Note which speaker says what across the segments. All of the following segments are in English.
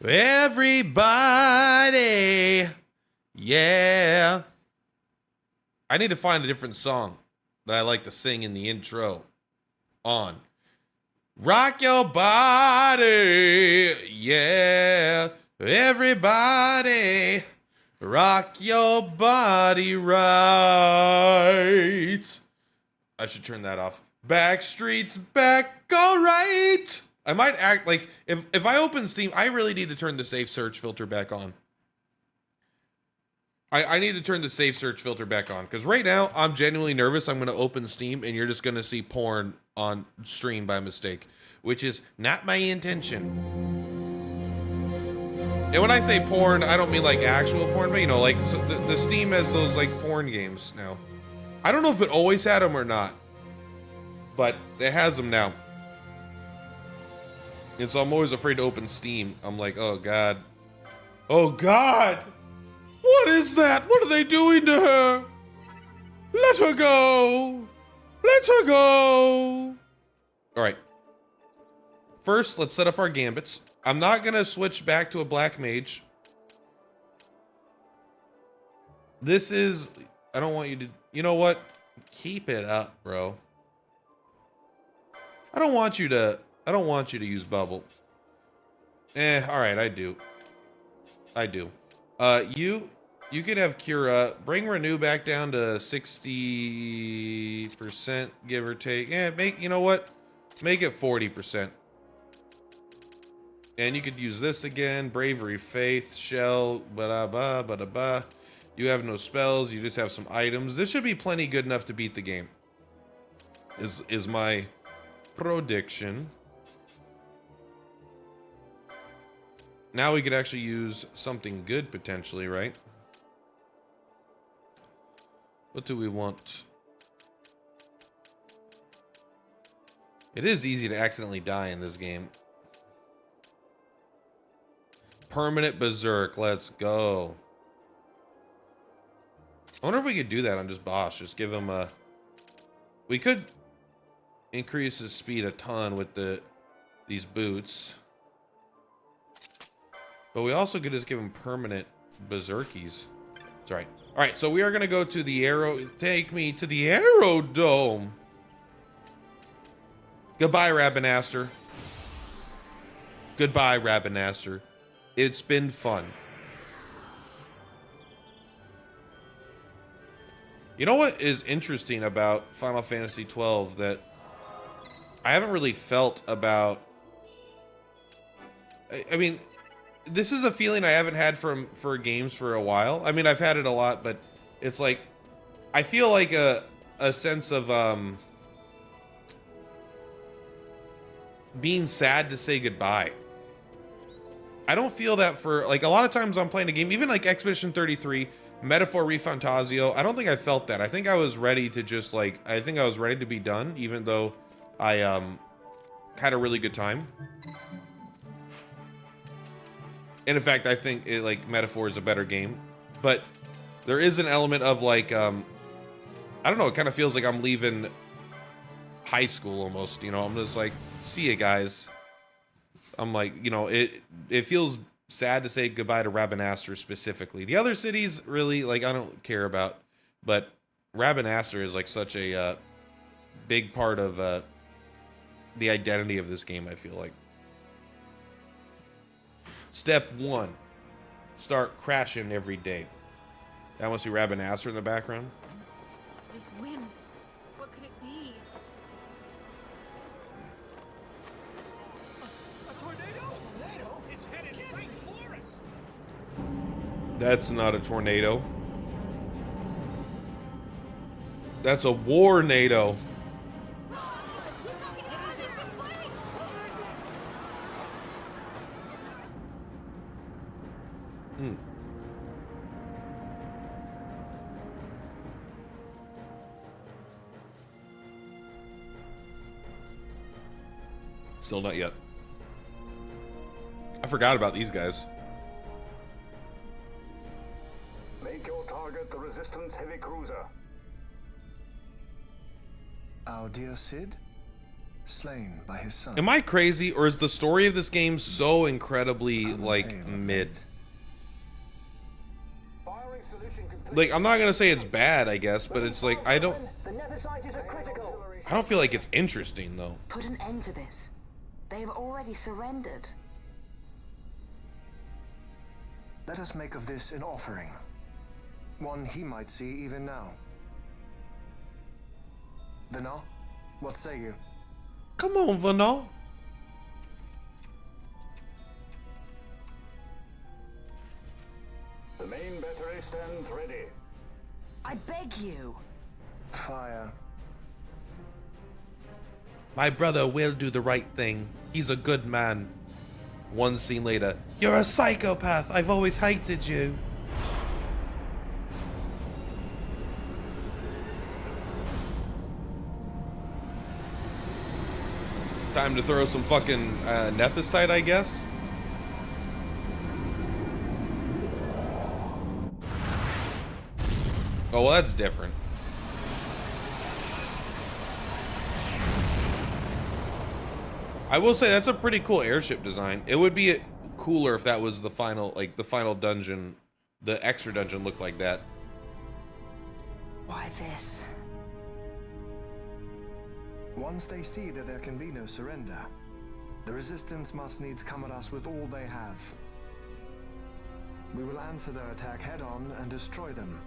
Speaker 1: Everybody. Yeah. I need to find a different song that I like to sing in the intro on. Rock your body. Yeah. Everybody. Rock your body right. I should turn that off. Backstreet's back, all right. I might act like if I open Steam, I really need to turn the safe search filter back on. I need to turn the safe search filter back on because right now I'm genuinely nervous. I'm going to open Steam and you're just going to see porn on stream by mistake, which is not my intention. And when I say porn, I don't mean like actual porn, but you know, like so the Steam has those like porn games now. I don't know if it always had them or not, but it has them now. And so I'm always afraid to open Steam. I'm like, oh God. Oh God. What is that? What are they doing to her? Let her go. Let her go. All right. First, let's set up our gambits. I'm not going to switch back to a black mage. This is, I don't want you to, you know what? Keep it up, bro. I don't want you to use bubble. All right, I do. You could have Cura. Bring Renew back down to 60%, give or take. You know what? Make it 40%. And you could use this again. Bravery, Faith, Shell, ba-da-ba, ba-da-ba. You have no spells. You just have some items. This should be plenty good enough to beat the game. Is my prediction. Now we could actually use something good potentially, right? What do we want? It is easy to accidentally die in this game. Permanent Berserk, let's go. I wonder if we could do that on just Bosch. Just give him a... We could increase his speed a ton with these boots. But we also could just give him permanent Berserkies. That's right. All right, so we are going to go to the Arrow. Take me to the Aerodome. Goodbye, Rabinaster. Goodbye, Rabinaster. It's been fun. You know what is interesting about Final Fantasy XII that I haven't really felt about... I mean, this is a feeling I haven't had for games for a while. I mean, I've had it a lot, but it's like... I feel like a sense of being sad to say goodbye. I don't feel that for... Like, a lot of times I'm playing a game, even like Expedition 33... Metaphor Refantasio, I don't think I felt that. I think I was ready to just like, I think I was ready to be done, even though I had a really good time. And in fact, I think it, like Metaphor is a better game, but there is an element of like, I don't know, it kind of feels like I'm leaving high school almost, you know, I'm just like, see ya guys. I'm like, you know, it feels sad to say goodbye to Rabinaster specifically. The other cities really like I don't care about, but Rabinaster is like such a big part of the identity of this game, I feel like. Step 1. Start crashing every day. That must be Rabinaster in the background.
Speaker 2: This wind, what could it be?
Speaker 3: A tornado? Tornado? It's headed right for us.
Speaker 1: That's not a tornado. That's a war-nado. Still not yet. I forgot about these guys.
Speaker 4: Make your target the Resistance heavy cruiser.
Speaker 5: Our dear Sid? slain by his son.
Speaker 1: Am I crazy, or is the story of this game so incredibly, like, mid?
Speaker 4: Firing solution complete.
Speaker 1: Like, I'm not gonna say it's bad, I guess, but it's like, I don't feel like it's interesting, though.
Speaker 6: Put an end to this. They have already surrendered.
Speaker 5: Let us make of this an offering. One he might see even now. Venal, what say you?
Speaker 1: Come on, Venal.
Speaker 4: The main battery stands ready.
Speaker 6: I beg you.
Speaker 5: Fire.
Speaker 1: My brother will do the right thing. He's a good man. One scene later, you're a psychopath. I've always hated you. Time to throw some fucking nethicite, I guess. Oh, well, that's different. I will say that's a pretty cool airship design. It would be cooler if that was the final, like the final dungeon, the extra dungeon looked like that.
Speaker 6: Why this?
Speaker 5: Once they see that there can be no surrender, the resistance must needs come at us with all they have. We will answer their attack head-on and destroy them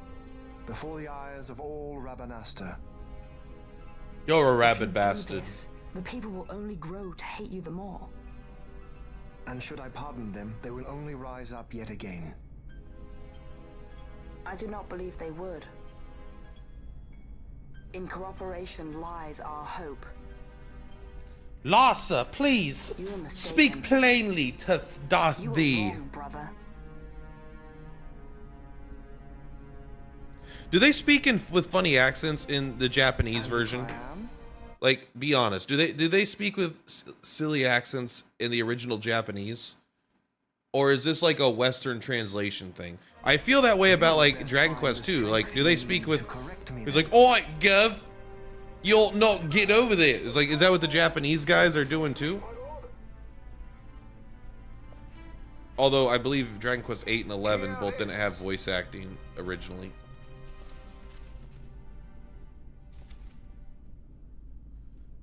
Speaker 5: before the eyes of all Rabanastre.
Speaker 1: You're a
Speaker 6: If you
Speaker 1: rabid
Speaker 6: do
Speaker 1: bastard.
Speaker 6: this, the people will only grow to hate you the more.
Speaker 5: And should I pardon them, they will only rise up yet again.
Speaker 6: I do not believe they would. In cooperation lies our hope.
Speaker 1: Larsa, please
Speaker 6: You are mistaken.
Speaker 1: speak plainly to Darth
Speaker 6: You are
Speaker 1: thee.
Speaker 6: wrong, brother.
Speaker 1: Do they speak in with funny accents in the Japanese version?
Speaker 5: I am?
Speaker 1: Like, be honest. Do they speak with silly accents in the original Japanese, or is this like a Western translation thing? I feel that way about like Dragon Quest 2. Like, do they speak with? It's like, "Oi, Gov, you'll not get over there." It's like, is that what the Japanese guys are doing too? Although I believe Dragon Quest 8 and 11 both didn't have voice acting originally.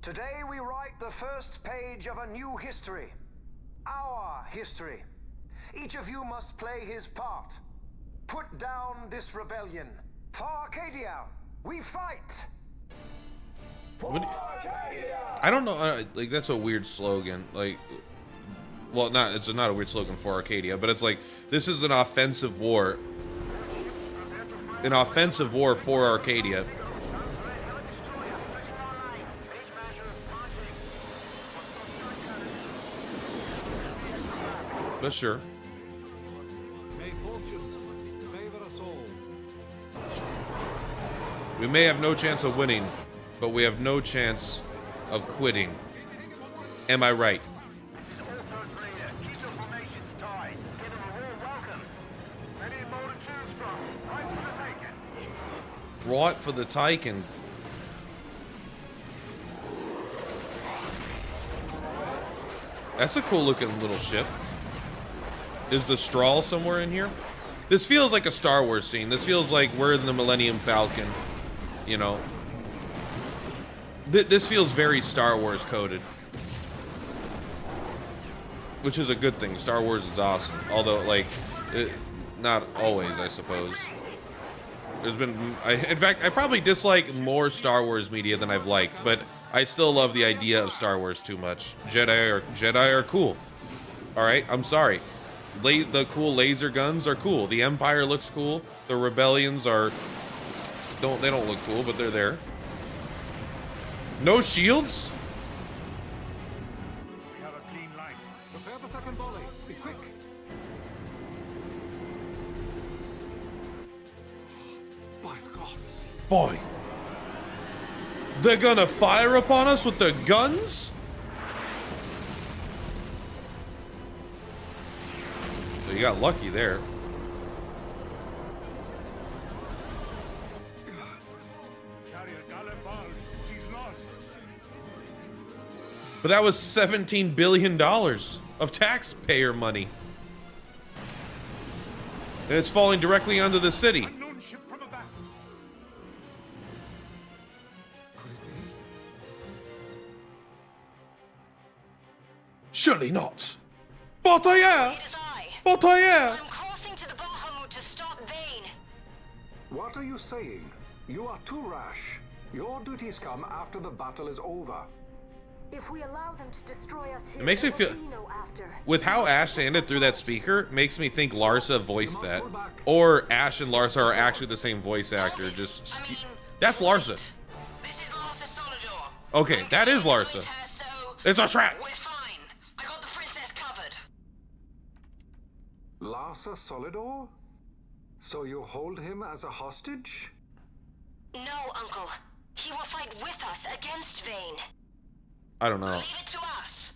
Speaker 4: Today we write the first page of a new history. Our history. Each of you must play his part. Put down this rebellion. For Arcadia, we fight!
Speaker 1: I don't know. Like, that's a weird slogan. Like, well, it's not a weird slogan for Arcadia, but it's like, this is an offensive war. An offensive war for Arcadia. But sure.
Speaker 3: May fortune favor us all.
Speaker 1: We may have no chance of winning, but we have no chance of quitting. Am I right? Right for the taking. That's a cool looking little ship. Is the Strahl somewhere in here? This feels like a Star Wars scene. This feels like we're in the Millennium Falcon. You know. This feels very Star Wars coded. Which is a good thing. Star Wars is awesome. Although, like, not always, I suppose. There's been... in fact, I probably dislike more Star Wars media than I've liked. But I still love the idea of Star Wars too much. Jedi are cool. Alright, I'm sorry. The cool laser guns are cool. The Empire looks cool. The rebellions are... They don't look cool, but they're there. No shields?
Speaker 3: We have a clean line. Prepare the second volley. Be quick. By the gods.
Speaker 1: Boy. They're gonna fire upon us with the guns? So you got lucky there.
Speaker 3: Carrier Galifard. She's lost.
Speaker 1: But that was $17 billion of taxpayer money. And it's falling directly onto the city.
Speaker 3: Unknown ship from aback. Could it be?
Speaker 1: Surely not. Batailleur!
Speaker 7: It is I.
Speaker 1: Batailleur!
Speaker 7: I'm crossing to the Bahamut to stop Vane.
Speaker 4: What are you saying? You are too rash. Your duties come after the battle is over.
Speaker 6: If we allow them to destroy us here,
Speaker 1: It makes me
Speaker 6: what will
Speaker 1: feel-
Speaker 6: we know after?
Speaker 1: With how Ash sounded through that speaker, makes me think Larsa voiced that. Or Ash and Larsa are actually the same voice actor. Just that's Larsa.
Speaker 7: This is Larsa Solidor.
Speaker 1: Okay, that is Larsa.
Speaker 7: With her, so
Speaker 1: It's a trap.
Speaker 7: we're fine. I got the princess covered.
Speaker 4: Larsa Solidor? So you hold him as a hostage?
Speaker 7: No, Uncle. He will fight with us against Vane.
Speaker 1: I don't know.
Speaker 7: Leave it to us.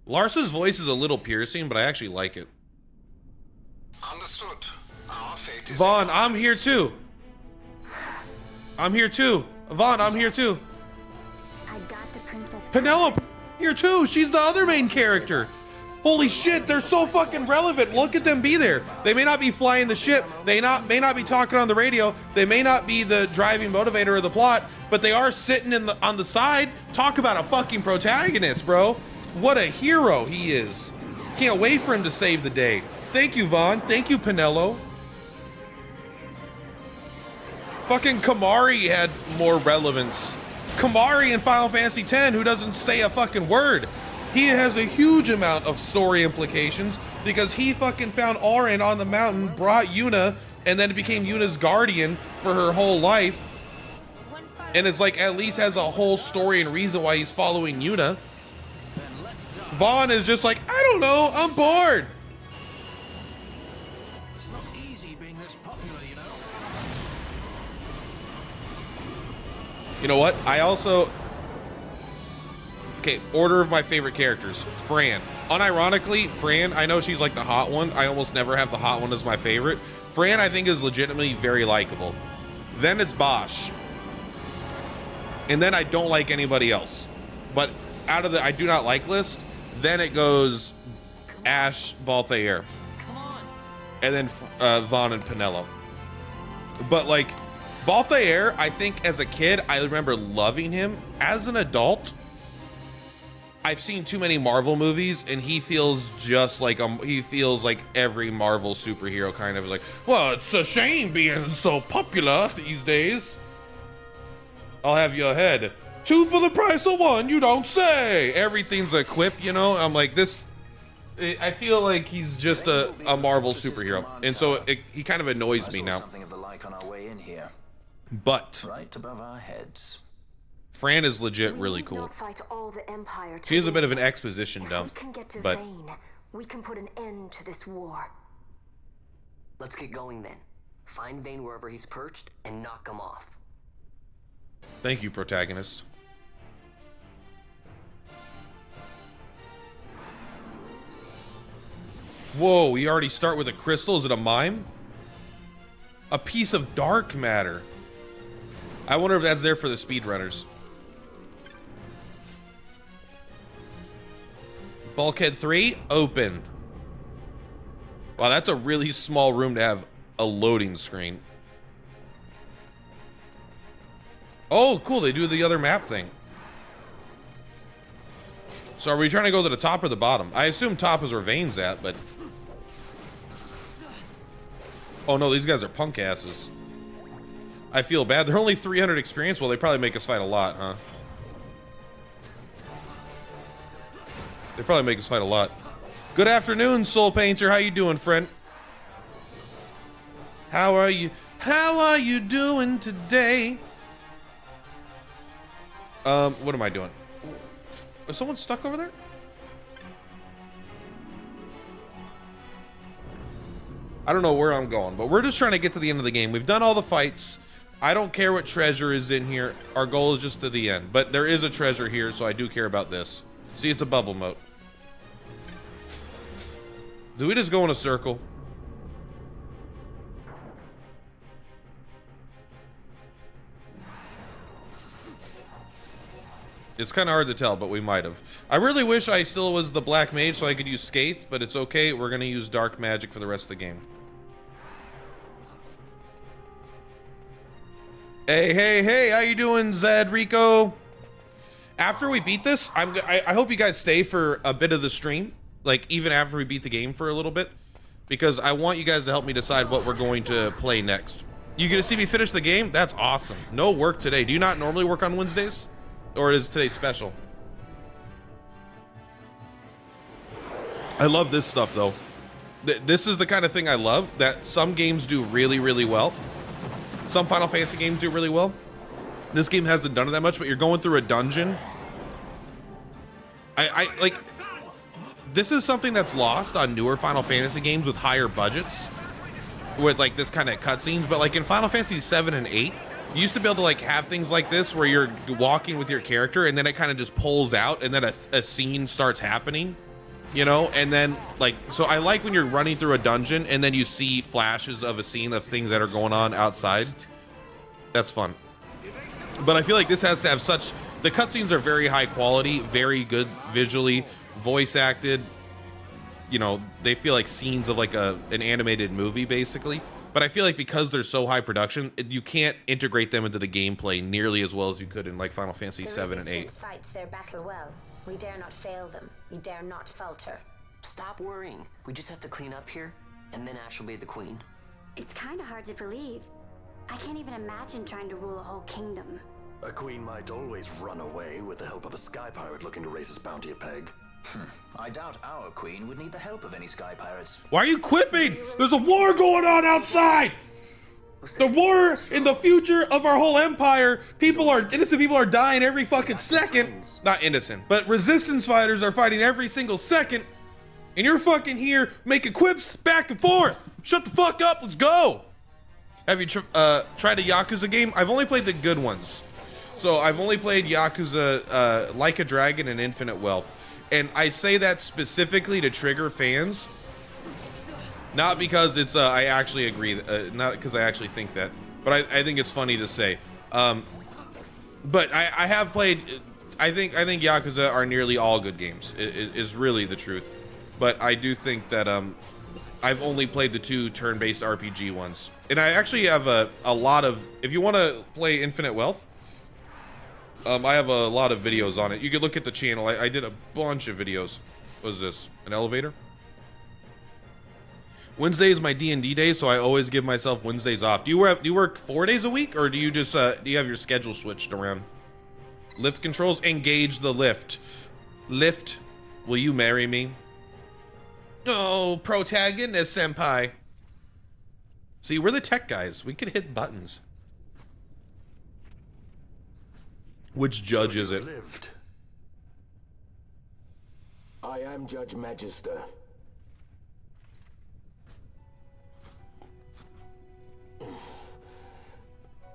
Speaker 1: Larsa's voice is a little piercing, but I actually like it.
Speaker 4: Understood. Our fate is
Speaker 1: Vaughn, I'm here too. I'm here too. Vaughn, I'm here too.
Speaker 6: I got the princess.
Speaker 1: Penelope here too. She's the other main character. Holy shit, they're so fucking relevant. Look at them be there. They may not be flying the ship. They may not be talking on the radio. They may not be the driving motivator of the plot, but they are sitting on the side. Talk about a fucking protagonist, bro. What a hero he is. Can't wait for him to save the day. Thank you, Vaughn. Thank you, Penelo. Fucking Kamari had more relevance. Kamari in Final Fantasy X, who doesn't say a fucking word. He has a huge amount of story implications because he fucking found Auron on the mountain, brought Yuna, and then became Yuna's guardian for her whole life. And it's like at least has a whole story and reason why he's following Yuna. Vaughn is just like, I don't know, I'm bored.
Speaker 3: It's not easy being this popular, you know.
Speaker 1: You know what? I also... Okay, order of my favorite characters. Fran. Unironically, Fran, I know she's like the hot one. I almost never have the hot one as my favorite. Fran, I think, is legitimately very likable. Then it's Bosch. And then I don't like anybody else. But out of the I do not like list, then it goes Ash, Balthair.
Speaker 3: Come on.
Speaker 1: And then Vaughn and Penelo. But like, Balthair, I think as a kid, I remember loving him. As an adult, I've seen too many Marvel movies, and he feels just like every Marvel superhero kind of like, well, it's a shame being so popular these days. I'll have your head. 2 for the price of 1, you don't say. Everything's a quip, you know? I'm like, this, I feel like he's just a Marvel superhero. And so he kind of annoys me now.
Speaker 8: Something of the like on our way in here,
Speaker 1: But
Speaker 8: right above our heads.
Speaker 1: Fran is legit
Speaker 6: We
Speaker 1: really
Speaker 6: need
Speaker 1: cool.
Speaker 6: not fight all the Empire to
Speaker 1: She is a bit of
Speaker 6: win.
Speaker 1: an exposition
Speaker 6: If
Speaker 1: dump,
Speaker 6: we can get to
Speaker 1: but
Speaker 6: Vane, we can put an end to this war.
Speaker 9: Let's get going then. Find Vane wherever he's perched and knock him off.
Speaker 1: thank you, protagonist. Whoa, we already start with a crystal. Is it a mime? A piece of dark matter. I wonder if that's there for the speedrunners. Bulkhead 3, open. Wow, that's a really small room to have a loading screen. Oh, cool, they do the other map thing. So are we trying to go to the top or the bottom? I assume top is where Vane's at, but... Oh no, these guys are punk asses. I feel bad. They're only 300 experience. Well, they probably make us fight a lot, huh? They probably make us fight a lot. Good afternoon, Soul Painter. How you doing, friend? How are you? How are you doing today? What am I doing? Is someone stuck over there? I don't know where I'm going, but we're just trying to get to the end of the game. We've done all the fights. I don't care what treasure is in here. Our goal is just to the end. But there is a treasure here, so I do care about this. See, it's a bubble moat. Do we just go in a circle? It's kind of hard to tell, but we might have. I really wish I still was the black mage so I could use Scathe, but it's okay. We're going to use dark magic for the rest of the game. Hey, how you doing, Zed Rico? After we beat this, I hope you guys stay for a bit of the stream, like even after we beat the game for a little bit, because I want you guys to help me decide what we're going to play next. You get to see me finish the game? That's awesome. No work today. Do you not normally work on Wednesdays? Or is today special? I love this stuff though. This is the kind of thing I love, that some games do really, really well. Some Final Fantasy games do really well. This game hasn't done it that much, but you're going through a dungeon. I like, this is something that's lost on newer Final Fantasy games with higher budgets, with like this kind of cutscenes. But like in Final Fantasy 7 and 8, you used to be able to like have things like this where you're walking with your character and then it kind of just pulls out and then a scene starts happening, you know? And then like, so I like when you're running through a dungeon and then you see flashes of a scene of things that are going on outside. That's fun. But I feel like this has to have such, the cutscenes are very high quality, very good visually, voice acted, you know, they feel like scenes of like an animated movie basically. But I feel like because they're so high production, you can't integrate them into the gameplay nearly as well as you could in like Final Fantasy 7 and 8.
Speaker 10: The Resistance fights their battle well. We dare not fail them. We dare not falter.
Speaker 9: Stop worrying. We just have to clean up here, and then Ash will be the queen.
Speaker 6: It's kind of hard to believe. I can't even imagine trying to rule a whole kingdom.
Speaker 8: A queen might always run away with the help of a sky pirate looking to raise his bounty a peg. I doubt our queen would need the help of any sky pirates.
Speaker 1: Why are you quipping? There's a war going on outside! The war in the future of our whole empire. Innocent people are dying every fucking second. Not innocent, but resistance fighters are fighting every single second. And you're fucking here making quips back and forth. Shut the fuck up, let's go. Have you tried a Yakuza game? I've only played the good ones. So I've only played Yakuza, Like a Dragon and Infinite Wealth. And I say that specifically to trigger fans, not because it's I actually agree, not because I actually think that, but I think it's funny to say. But I have played. I think Yakuza are nearly all good games. Is really the truth. But I do think that I've only played the 2 turn-based RPG ones, and I actually have a lot of. If you want to play Infinite Wealth. I have a lot of videos on it. You could look at the channel. I did a bunch of videos. What is this? An elevator? Wednesday is my D&D day, so I always give myself Wednesdays off. Do you work 4 days a week, or do you just do you have your schedule switched around? Lift controls. Engage the lift. Lift. Will you marry me? Oh, protagonist senpai. See, we're the tech guys. We could hit buttons. Which judge is it?
Speaker 11: Lived. I am Judge Magister.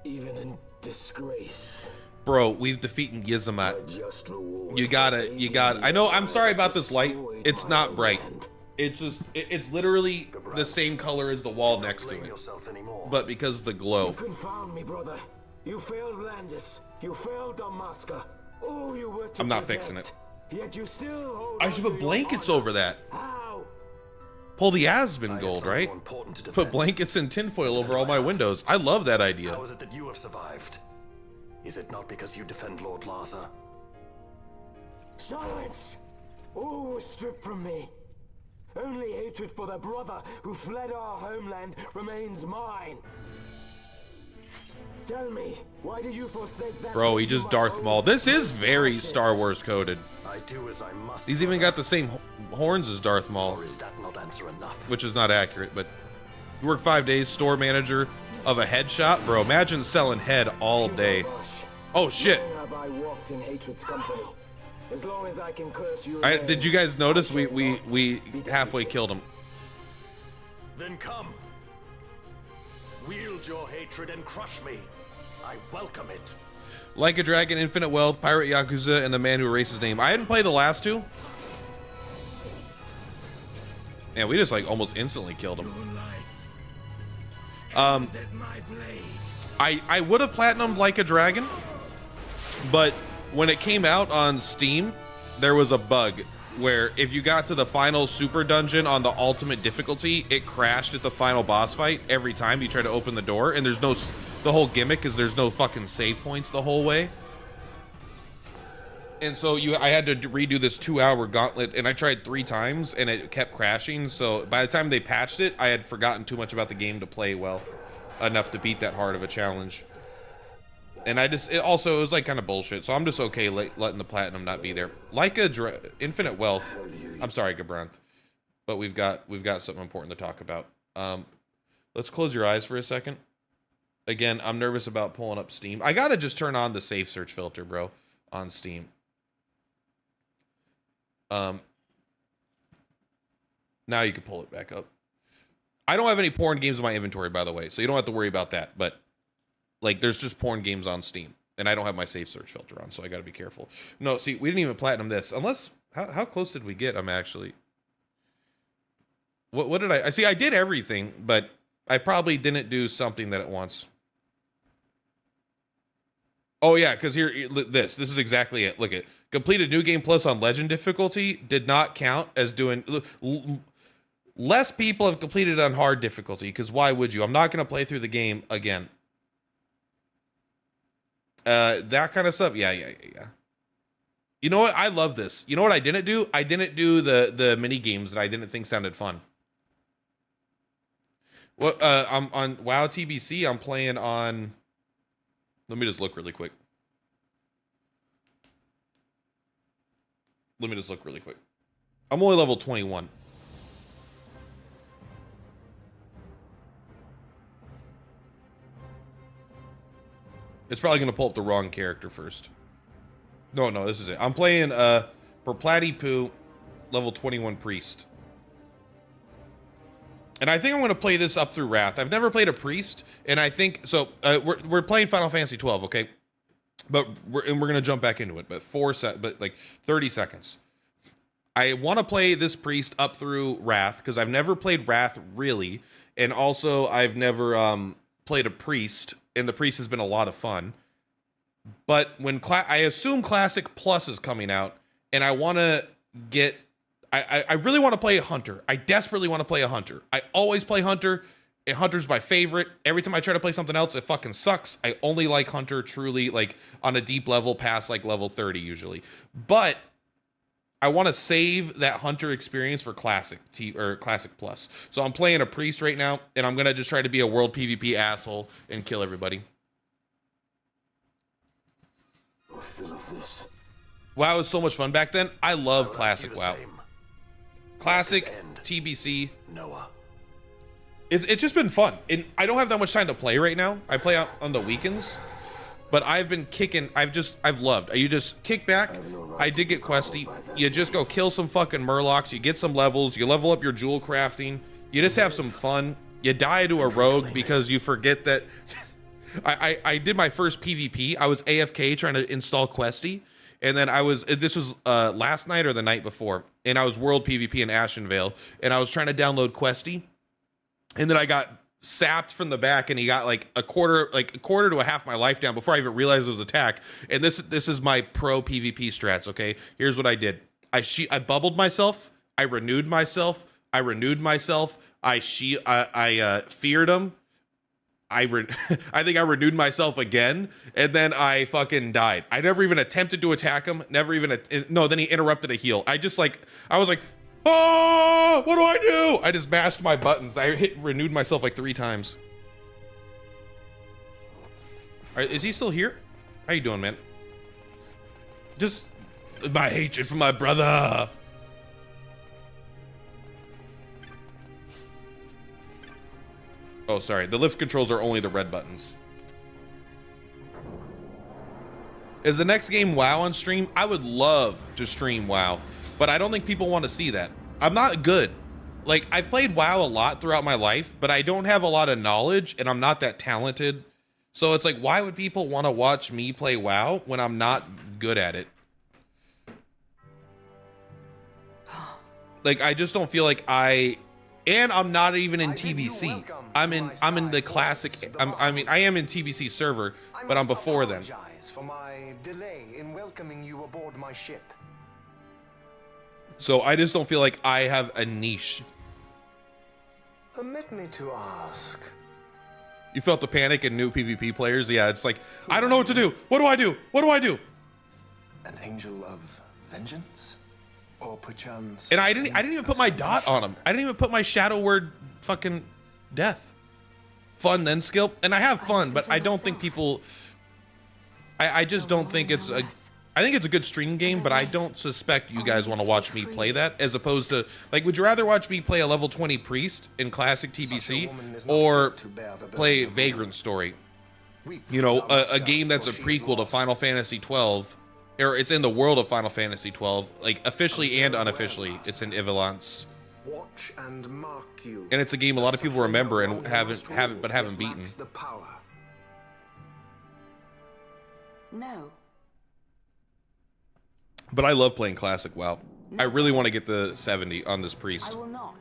Speaker 11: Even in disgrace.
Speaker 1: Bro, we've defeated Gizamat. You gotta. I know, I'm sorry about this light. It's not bright. It's just, it's literally the same color as the wall next to it. But because of the glow.
Speaker 11: You confound me, brother. You failed Landis. You failed Damaska. Oh, you were to
Speaker 1: I'm not
Speaker 11: protect,
Speaker 1: fixing it.
Speaker 11: Yet you still hold
Speaker 1: I should put blankets over that.
Speaker 11: How?
Speaker 1: Pull the Aspen gold, right? Put blankets and tinfoil over all my windows. I love that idea.
Speaker 8: How is it that you have survived? Is it not because you defend Lord Larsa?
Speaker 11: Silence! All was stripped from me. Only hatred for the brother who fled our homeland remains mine. Tell me, why did you forsake that?
Speaker 1: Bro, he just Darth Maul. This is very Star Wars coded.
Speaker 8: I do as I must.
Speaker 1: He's even got the same horns as Darth Maul.
Speaker 8: Or is that not answer enough?
Speaker 1: Which is not accurate, but you work 5 days, store manager of a head shop. Bro, imagine selling head all day. Oh shit.
Speaker 11: Have I walked in hatred's company? As long as I can curse you.
Speaker 1: Did you guys notice we halfway killed him?
Speaker 8: Then come. Wield your hatred and crush me. I welcome it.
Speaker 1: Like a Dragon, Infinite Wealth, Pirate Yakuza, and the Man Who Erased His Name. I hadn't played the last 2. Yeah, we just like almost instantly killed him. I would have platinumed Like a Dragon, but when it came out on Steam, there was a bug where if you got to the final super dungeon on the ultimate difficulty, it crashed at the final boss fight every time you try to open the door, and there's no, the whole gimmick is there's no fucking save points the whole way. And so I had to redo this 2-hour gauntlet, and I tried 3 times, and it kept crashing. So by the time they patched it, I had forgotten too much about the game to play well enough to beat that hard of a challenge. And it was like kind of bullshit. So I'm just okay letting the platinum not be there. Like Infinite Wealth. I'm sorry, Gabranth, but we've got something important to talk about. Let's close your eyes for a second. Again, I'm nervous about pulling up Steam. I gotta just turn on the safe search filter, bro, on Steam. Now you can pull it back up. I don't have any porn games in my inventory, by the way, so you don't have to worry about that. But like, there's just porn games on Steam, and I don't have my safe search filter on, so I got to be careful. No, see, we didn't even platinum this, unless how close did we get? I'm actually. What did I see? I did everything, but I probably didn't do something that it wants. Oh yeah, because here, this is exactly it. Look at completed new game plus on legend difficulty did not count as doing. Less people have completed on hard difficulty, because why would you? I'm not going to play through the game again. That kind of stuff. Yeah. You know what? I love this. You know what I didn't do? I didn't do the mini games that I didn't think sounded fun. What? I'm on WoW TBC. I'm playing on. Let me just look really quick. I'm only level 21. It's probably going to pull up the wrong character first. No, this is it. I'm playing Perplati level 21 Priest. And I think I'm going to play this up through Wrath. I've never played a Priest, and I think so. We're playing Final Fantasy 12, okay? But we're going to jump back into it. But like 30 seconds. I want to play this Priest up through Wrath because I've never played Wrath really, and also I've never played a Priest, and the Priest has been a lot of fun. But when I assume Classic Plus is coming out, and I want to get. I really want to play a Hunter. I desperately want to play a Hunter. I always play Hunter. And Hunter's my favorite. Every time I try to play something else, it fucking sucks. I only like Hunter truly, like, on a deep level past, like, level 30 usually. But I want to save that Hunter experience for Classic Plus. So I'm playing a Priest right now, and I'm going to just try to be a world PvP asshole and kill everybody. WoW was so much fun back then. I love Classic WoW. Classic, TBC, Noah. It's just been fun. And I don't have that much time to play right now. I play out on the weekends, but I've been kicking. I've loved. You just kick back. I did get questy. You just go kill some fucking murlocs. You get some levels. You level up your jewel crafting. You just have some fun. You die to a rogue because you forget that. I did my first PvP. I was AFK trying to install questy. And then this was last night or the night before, and I was world PvP in Ashenvale, and I was trying to download Questy, and then I got sapped from the back, and he got like a quarter to a half my life down before I even realized it was attack. And this is my pro PvP strats. Okay, here's what I did. I bubbled myself. I renewed myself. I feared him. I think I renewed myself again, and then I fucking died. I never even attempted to attack him. Then he interrupted a heal. I was like, oh, what do I do? I just mashed my buttons. I renewed myself like 3 times. All right, is he still here? How you doing, man? Just my hatred for my brother. Oh, sorry. The lift controls are only the red buttons. Is the next game WoW on stream? I would love to stream WoW, but I don't think people want to see that. I'm not good. Like, I've played WoW a lot throughout my life, but I don't have a lot of knowledge, and I'm not that talented. So it's like, why would people want to watch me play WoW when I'm not good at it? Like, I just don't feel like I And I'm not even in TBC. I'm in the classic. I mean, I am in TBC server, but I'm before then.
Speaker 4: I apologize for my delay in welcoming you aboard my ship.
Speaker 1: So I just don't feel like I have a niche.
Speaker 4: Permit me to ask.
Speaker 1: You felt the panic in new PvP players? Yeah, it's like, I don't know what to do. What do I do? What do I do?
Speaker 5: An angel of vengeance? Or perchance...
Speaker 1: And I didn't even put my dot on him. I didn't even put my shadow word fucking death. Fun, then skill. And I have fun, but I don't think people... I just don't think it's a... I think it's a good stream game, but I don't suspect you guys want to watch me play that, as opposed to, like, would you rather watch me play a level 20 priest in classic TBC or play Vagrant Story? You know, a game that's a prequel to Final Fantasy 12, or it's in the world of Final Fantasy 12, like officially and unofficially, it's in Ivalance.
Speaker 4: Watch and mark you.
Speaker 1: And it's a game a lot of people remember and haven't beaten.
Speaker 10: No.
Speaker 1: But I love playing classic WoW. I really want to get the 70 on this priest.
Speaker 10: I will not.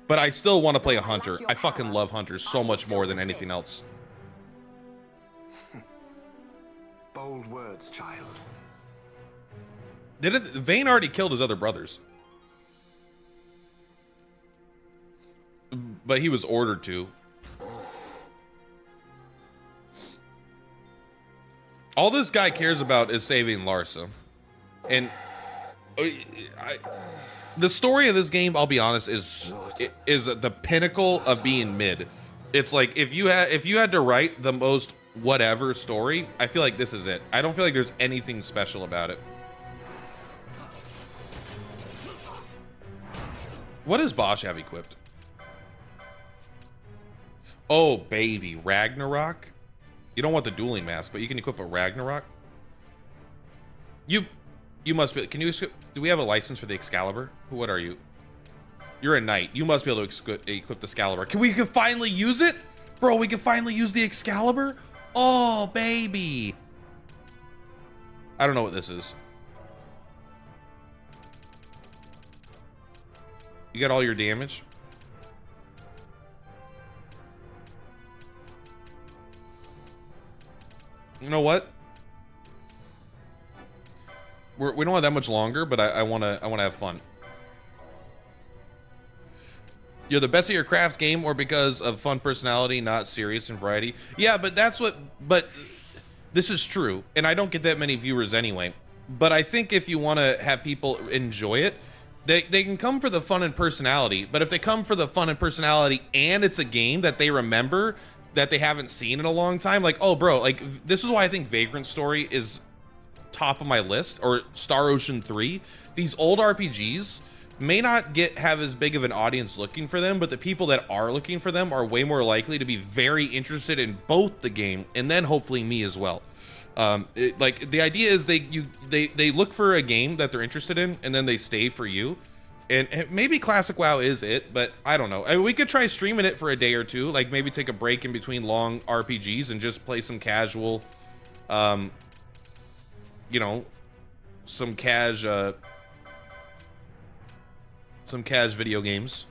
Speaker 1: But I still want to play a hunter. I fucking love hunters so much more than anything else.
Speaker 5: Bold words, child.
Speaker 1: Vayne already killed his other brothers. But he was ordered to. All this guy cares about is saving Larsa. And the story of this game, I'll be honest, is the pinnacle of being mid. It's like if you had to write the most whatever story, I feel like this is it. I don't feel like there's anything special about it. What does Bosch have equipped? Oh baby, Ragnarok. You don't want the dueling mask, but you can equip a Ragnarok. You must be. Can you? Do we have a license for the Excalibur? What are you? You're a knight. You must be able to equip the Excalibur. Can we finally use it, bro? We can finally use the Excalibur. Oh baby. I don't know what this is. You got all your damage. You know what? We don't have that much longer, but I wanna have fun. You're the best at your crafts game, or because of fun personality, not serious and variety. Yeah, but but this is true, and I don't get that many viewers anyway. But I think if you want to have people enjoy it, they can come for the fun and personality. But if they come for the fun and personality, and it's a game that they remember that they haven't seen in a long time, like, oh bro, like this is why I think Vagrant Story is top of my list, or Star Ocean 3. These old RPGs may not have as big of an audience looking for them, but the people that are looking for them are way more likely to be very interested in both the game and then hopefully me as well. Like the idea is they look for a game that they're interested in and then they stay for you. And maybe Classic WoW is it, but I don't know. I mean, we could try streaming it for a day or two, like maybe take a break in between long RPGs and just play some casual, you know, some cash video games.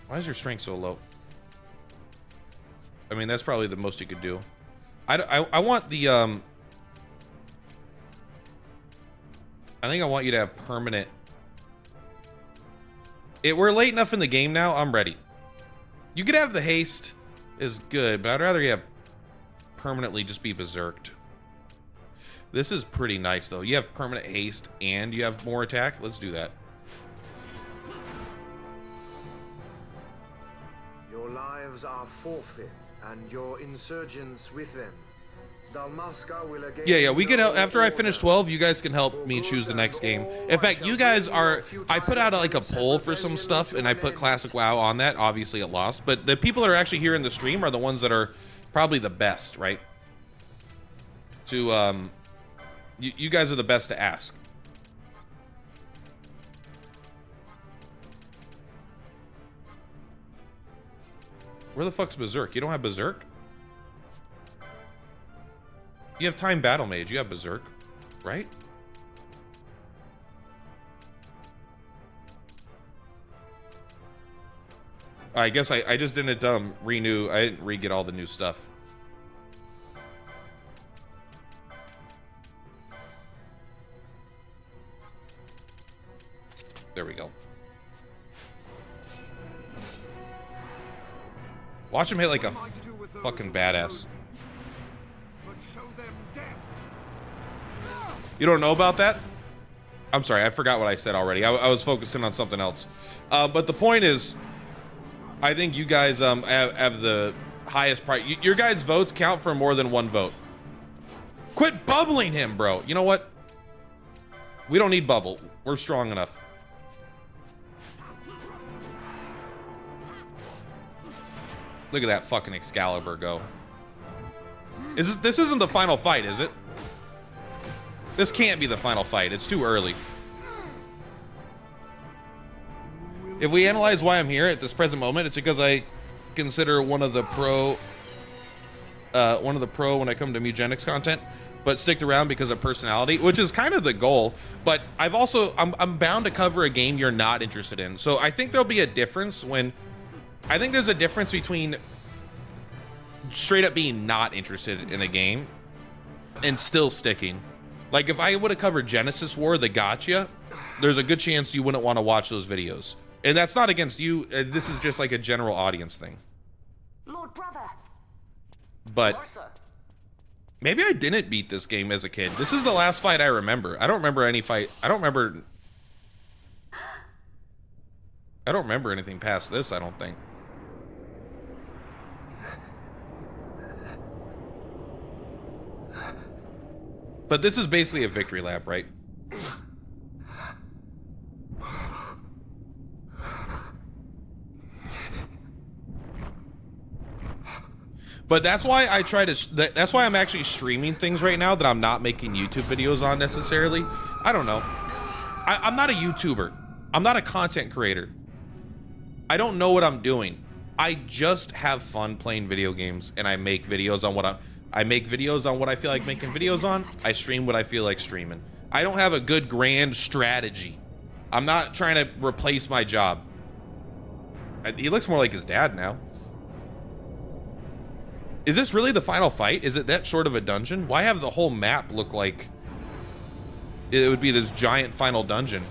Speaker 1: Why is your strength so low? I mean, that's probably the most you could do. I want the I think I want you to have permanent. We're late enough in the game now. I'm ready. You could have the haste is good, but I'd rather you have permanently just be berserked. This is pretty nice though. You have permanent haste and you have more attack. Let's do that.
Speaker 4: Your lives are forfeit, and your insurgents with them. Dalmasca will again.
Speaker 1: Yeah, we can help. After I finish 12, you guys can help me choose the next game. In fact, you guys are. I put out like a poll for some stuff, and I put Classic WoW on that. Obviously, it lost, but the people that are actually here in the stream are the ones that are probably the best, right? To you guys are the best to ask. Where the fuck's Berserk? You don't have Berserk? You have Time Battle Mage. You have Berserk, right? I guess I just didn't renew. I didn't re-get all the new stuff. There we go. Watch him hit like a fucking badass. You don't know about that? I'm sorry, I forgot what I said already. I was focusing on something else. But the point is, I think you guys have the highest price. Your guys' votes count for more than one vote. Quit bubbling him, bro. You know what? We don't need bubble. We're strong enough. Look at that fucking Excalibur go. This isn't the final fight, is it? This can't be the final fight. It's too early. If we analyze why I'm here at this present moment, it's because I consider one of the pro when I come to Mugenics content, but stick around because of personality, which is kind of the goal. But I'm bound to cover a game you're not interested in. So I think there'll be a difference when, I think there's a difference between straight up being not interested in a game and still sticking. Like if I would have covered Genesis War, the gotcha, there's a good chance you wouldn't want to watch those videos. And that's not against you. This is just like a general audience thing.
Speaker 10: Lord Brother.
Speaker 1: But
Speaker 9: Larsa.
Speaker 1: maybe I didn't beat this game as a kid. This is the last fight I remember. I don't remember any fight. I don't remember anything past this, I don't think. But this is basically a victory lap, right? But that's why I try to, that's why I'm actually streaming things right now that I'm not making YouTube videos on necessarily. I don't know. I'm not a YouTuber. I'm not a content creator. I don't know what I'm doing. I just have fun playing video games, and I make videos on what I make videos on what I feel like making videos on. I stream what I feel like streaming. I don't have a good grand strategy. I'm not trying to replace my job. He looks more like his dad now. Is this really the final fight? Is it that short of a dungeon? Why have the whole map look like it would be this giant final dungeon?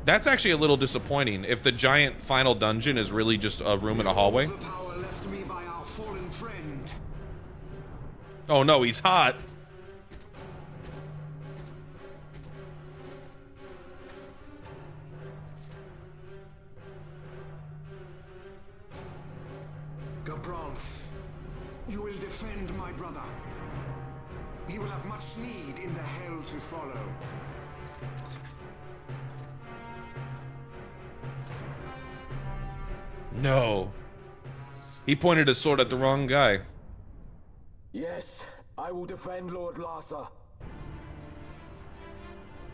Speaker 1: That's actually a little disappointing if the giant final dungeon is really just a room in a hallway. Oh no, he's hot.
Speaker 4: Gabranth, you will defend my brother. He will have much need in the hell to follow.
Speaker 1: No. He pointed his sword at the wrong guy.
Speaker 11: Yes, I will defend Lord Larsa.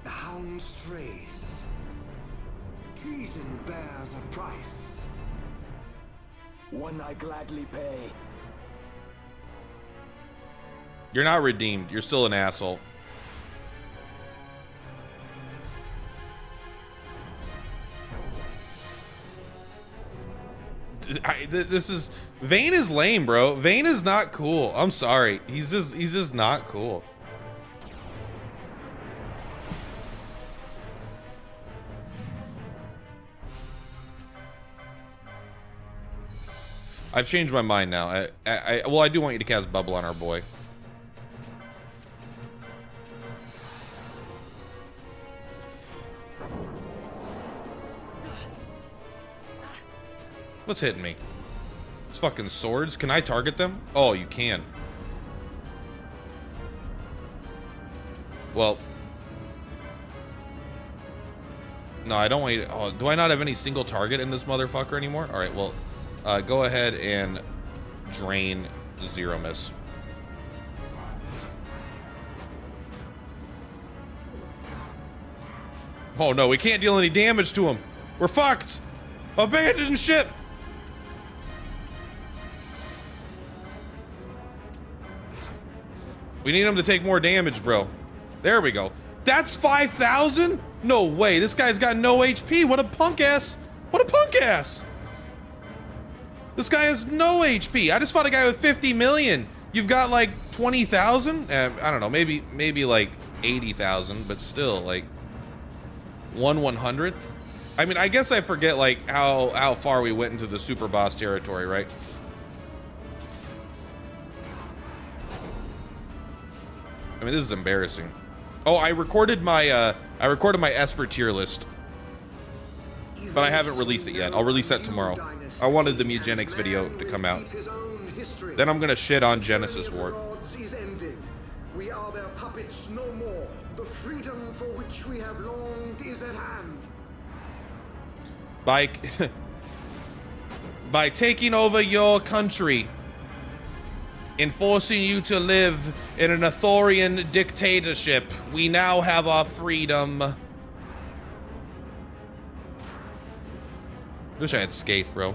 Speaker 4: The hound strays. Treason bears a price.
Speaker 11: One I gladly pay.
Speaker 1: You're not redeemed. You're still an asshole. This is Vayne is lame, bro. Vayne is not cool. I'm sorry. He's just not cool. I've changed my mind now. Well, I do want you to cast Bubble on our boy. What's hitting me? It's fucking swords. Can I target them? Oh, you can. Well. No, I don't want you to. Oh, do I not have any single target in this motherfucker anymore? Alright, well, go ahead and drain zero miss. Oh no, we can't deal any damage to him. We're fucked. Abandon ship. We need him to take more damage, bro. There we go. That's 5,000? No way. This guy's got no HP. What a punk ass. What a punk ass. This guy has no HP. I just fought a guy with 50 million. You've got like 20,000? I don't know, maybe like 80,000, but still like 1/100th. I mean, I guess I forget like how far we went into the super boss territory, right? I mean, this is embarrassing. Oh, I recorded my Esper tier list, but I haven't released it yet. I'll release that tomorrow. I wanted the Mugenics video to come out. Then I'm gonna shit on Genesis Ward.
Speaker 4: We are their puppets no more. The freedom for which we have longed is at hand.
Speaker 1: By taking over your country and forcing you to live in an Athorian dictatorship, we now have our freedom. Wish I had Skaith, bro.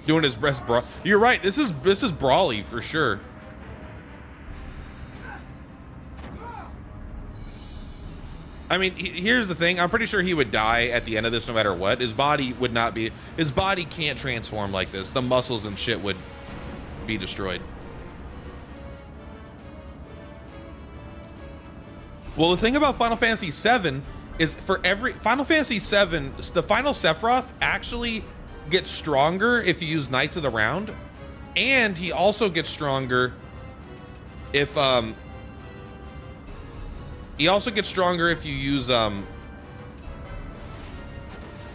Speaker 1: Doing his best, bro. You're right. This is brawly for sure. I mean, here's the thing. I'm pretty sure he would die at the end of this no matter what. His body would not be... His body can't transform like this. The muscles and shit would be destroyed. Well, the thing about Final Fantasy VII is for every... Final Fantasy VII, the final Sephiroth actually gets stronger if you use Knights of the Round. And he also gets stronger if... He also gets stronger if you use,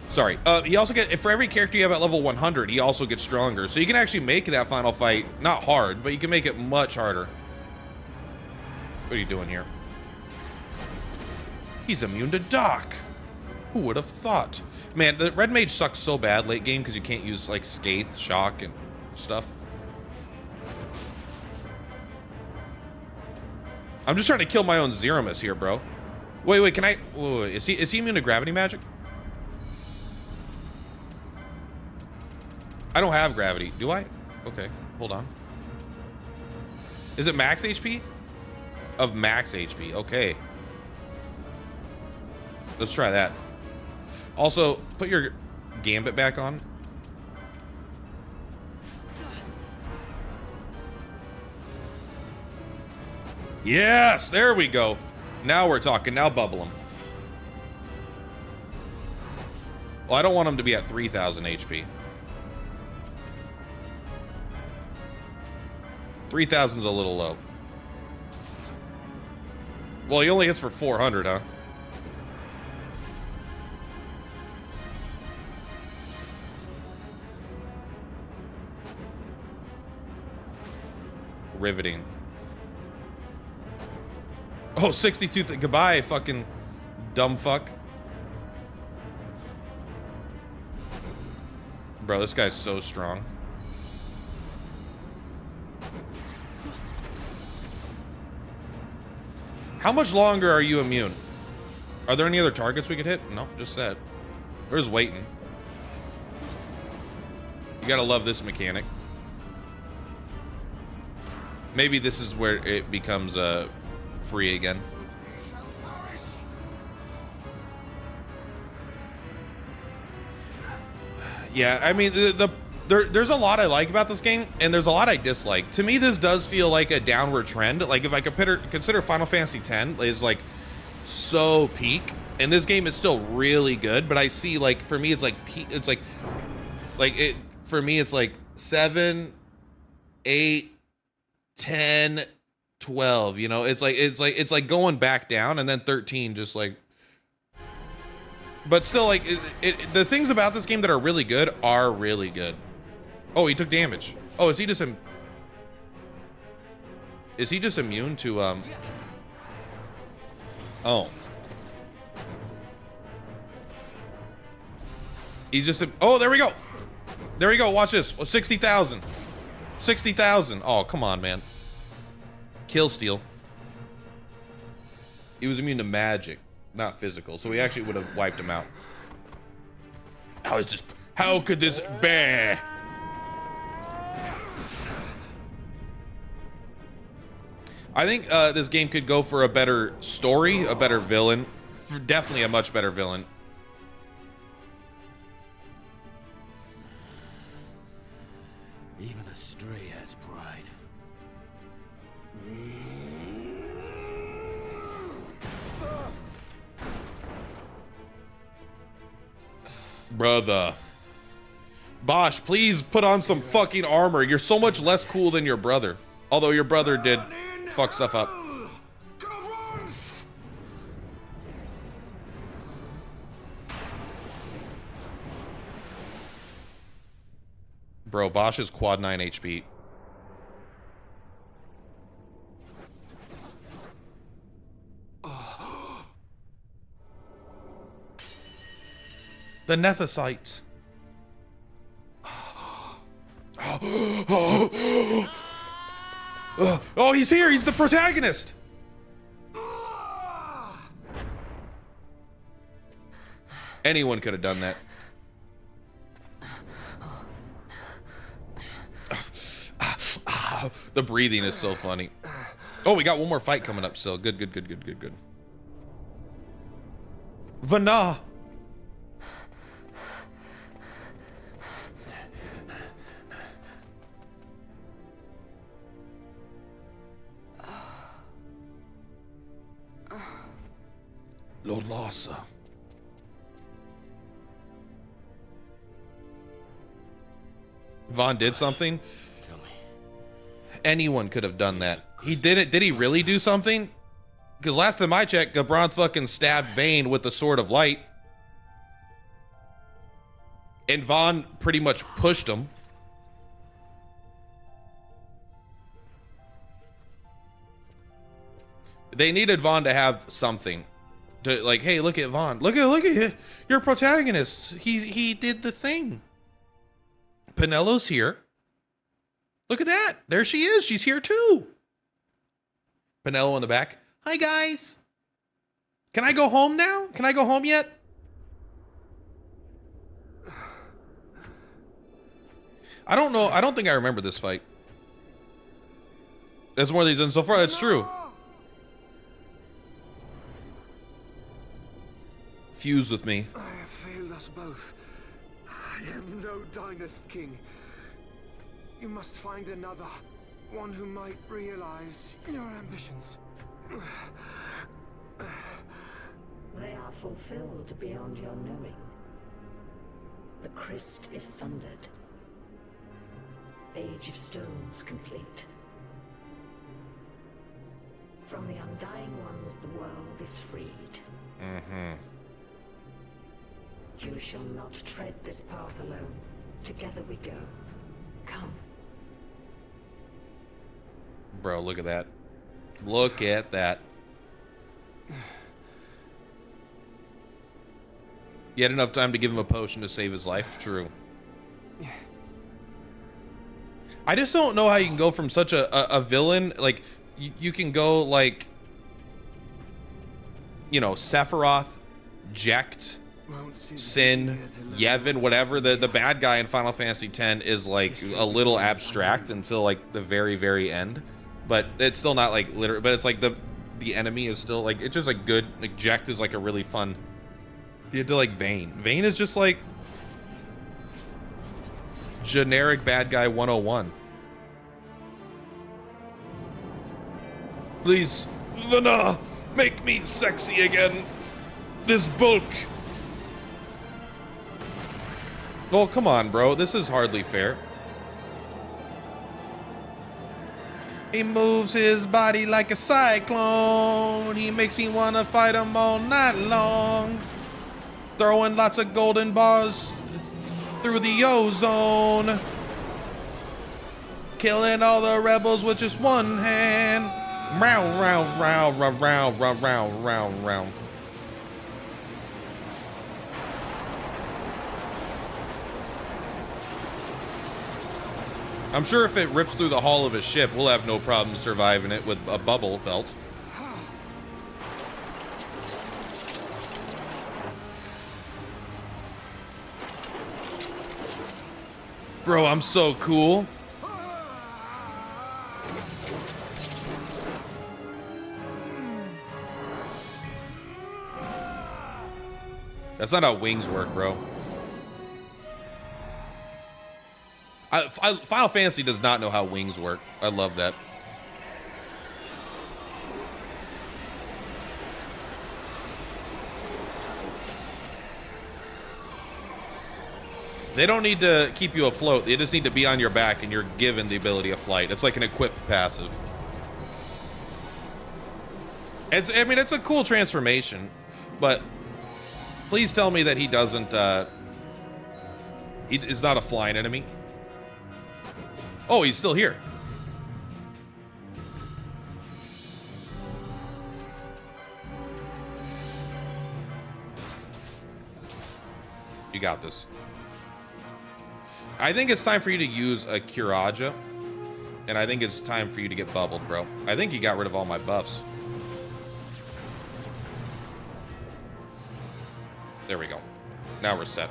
Speaker 1: sorry. He also for every character you have at level 100, he also gets stronger. So you can actually make that final fight, not hard, but you can make it much harder. What are you doing here? He's immune to Doc. Who would have thought? Man, the Red Mage sucks so bad late game because you can't use, like, Skaith, Shock, and stuff. I'm just trying to kill my own Zeramus here, bro. Wait, can I... Wait, is he immune to gravity magic? I don't have gravity. Do I? Okay, hold on. Is it max HP? Of max HP, okay. Let's try that. Also, put your Gambit back on. Yes, there we go. Now we're talking. Now bubble him. Well, I don't want him to be at 3,000 HP. 3,000's a little low. Well, he only hits for 400, huh? Riveting. Oh, 62. Goodbye, fucking dumb fuck. Bro, this guy's so strong. How much longer are you immune? Are there any other targets we could hit? No, just that. We're just waiting. You gotta love this mechanic. Maybe this is where it becomes free again. Yeah, I mean, there's a lot I like about this game, and there's a lot I dislike. To me, this does feel like a downward trend. Like, if I consider Final Fantasy X is like so peak, and this game is still really good, but I see, like, for me, it's like for me, it's like 7, 8, 10, 12, you know, it's like going back down, and then 13 just like, but still, like, the things about this game that are really good are really good. Oh, he took damage. Oh, is he just immune to oh, he's just oh, there we go, watch this. 60,000. Oh, come on, man. Kill steal. He was immune to magic, not physical, so he actually would have wiped him out. How could this be? I think this game could go for a better story, a better villain, definitely a much better villain. Brother. Bosch, please put on some fucking armor. You're so much less cool than your brother. Although your brother did fuck stuff up. Bro, Bosch is quad 9 HP. The Nethicite. Oh, he's here. He's the protagonist. Anyone could have done that. The breathing is so funny. Oh, we got one more fight coming up still. Good. Vana. Lord Larsa. Vaughn did something? Anyone could have done that. He didn't. Did he really do something? Because last time I checked, Gabron fucking stabbed Vayne with the Sword of Light. And Vaughn pretty much pushed him. They needed Vaughn to have something. To, like, hey, look at Vaughn. Look at your protagonist. He did the thing. Penello's here. Look at that. There she is. She's here too. Penello in the back. Hi, guys. Can I go home now? Can I go home yet? I don't know. I don't think I remember this fight. That's one of these, and so far that's true. Fuse with me.
Speaker 5: I have failed us both. I am no dynast king. You must find another, one who might realize your ambitions.
Speaker 12: They are fulfilled beyond your knowing. The Christ is sundered. Age of Stones complete. From the Undying Ones, the world is freed. You shall not tread this path alone. Together we go. Come.
Speaker 1: Bro, look at that. Look at that. You had enough time to give him a potion to save his life? True. I just don't know how you can go from such a villain. Like, you can go, like, you know, Sephiroth, Jekt, Sin, Yevon, whatever. The bad guy in Final Fantasy X is, like, a little abstract until, like, the very, very end. But it's still not, like, literally. But it's, like, the enemy is still, like, it's just, like, good. Like, Jekt is, like, a really fun... You had to, like, Vayne. Vayne is just, like... generic bad guy 101. Please, Vana, make me sexy again. This bulk. Oh, come on, bro. This is hardly fair. He moves his body like a cyclone. He makes me want to fight him all night long. Throwing lots of golden bars through the ozone. Killing all the rebels with just one hand. Round, round, round, round, round, round, round, round, round. I'm sure if it rips through the hull of a ship, we'll have no problem surviving it with a bubble belt. Bro, I'm so cool. That's not how wings work, bro. Final Fantasy does not know how wings work. I love that. They don't need to keep you afloat. They just need to be on your back, and you're given the ability of flight. It's like an equipped passive. I mean, it's a cool transformation, but please tell me that he doesn't, he is not a flying enemy. Oh, he's still here. You got this. I think it's time for you to use a Kiraja, and I think it's time for you to get bubbled, bro. I think you got rid of all my buffs. There we go. Now we're set.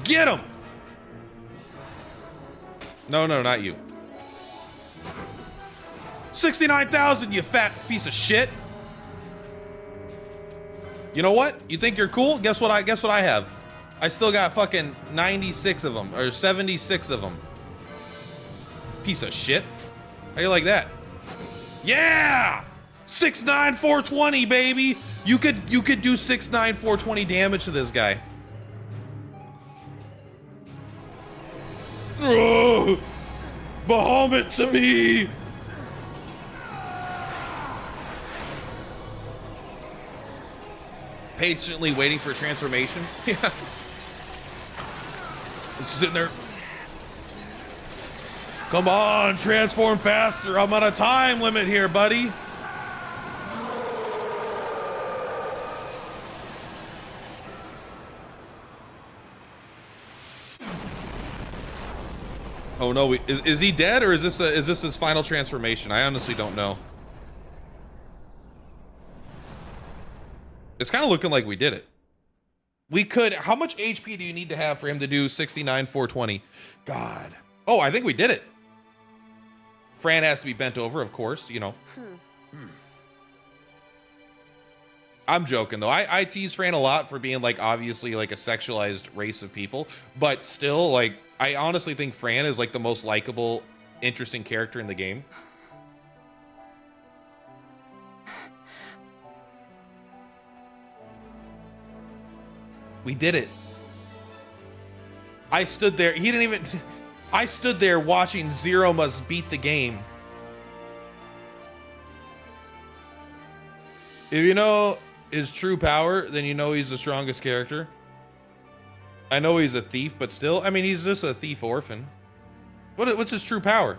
Speaker 1: Get him! No, not you. 69,000, you fat piece of shit. You know what? You think you're cool? Guess what I have? I still got fucking 96 of them, or 76 of them. Piece of shit. How you like that? Yeah! 6'9", 420, baby. You could do 6'9", 420 damage to this guy. Oh, Bahamut to me. Patiently waiting for transformation. Yeah. Just sitting there. Come on, transform faster. I'm on a time limit here, buddy. Oh no, is he dead, or is this his final transformation? I honestly don't know. It's kind of looking like we did it. We could. How much HP do you need to have for him to do 69, 420? God. Oh, I think we did it. Fran has to be bent over, of course, you know. I'm joking though. I tease Fran a lot for being like obviously like a sexualized race of people, but still, like, I honestly think Fran is like the most likable, interesting character in the game. We did it. I stood there. He didn't even. I stood there watching Zero Must beat the game. If you know his true power, then you know he's the strongest character. I know he's a thief, but still, I mean, he's just a thief orphan. What's his true power?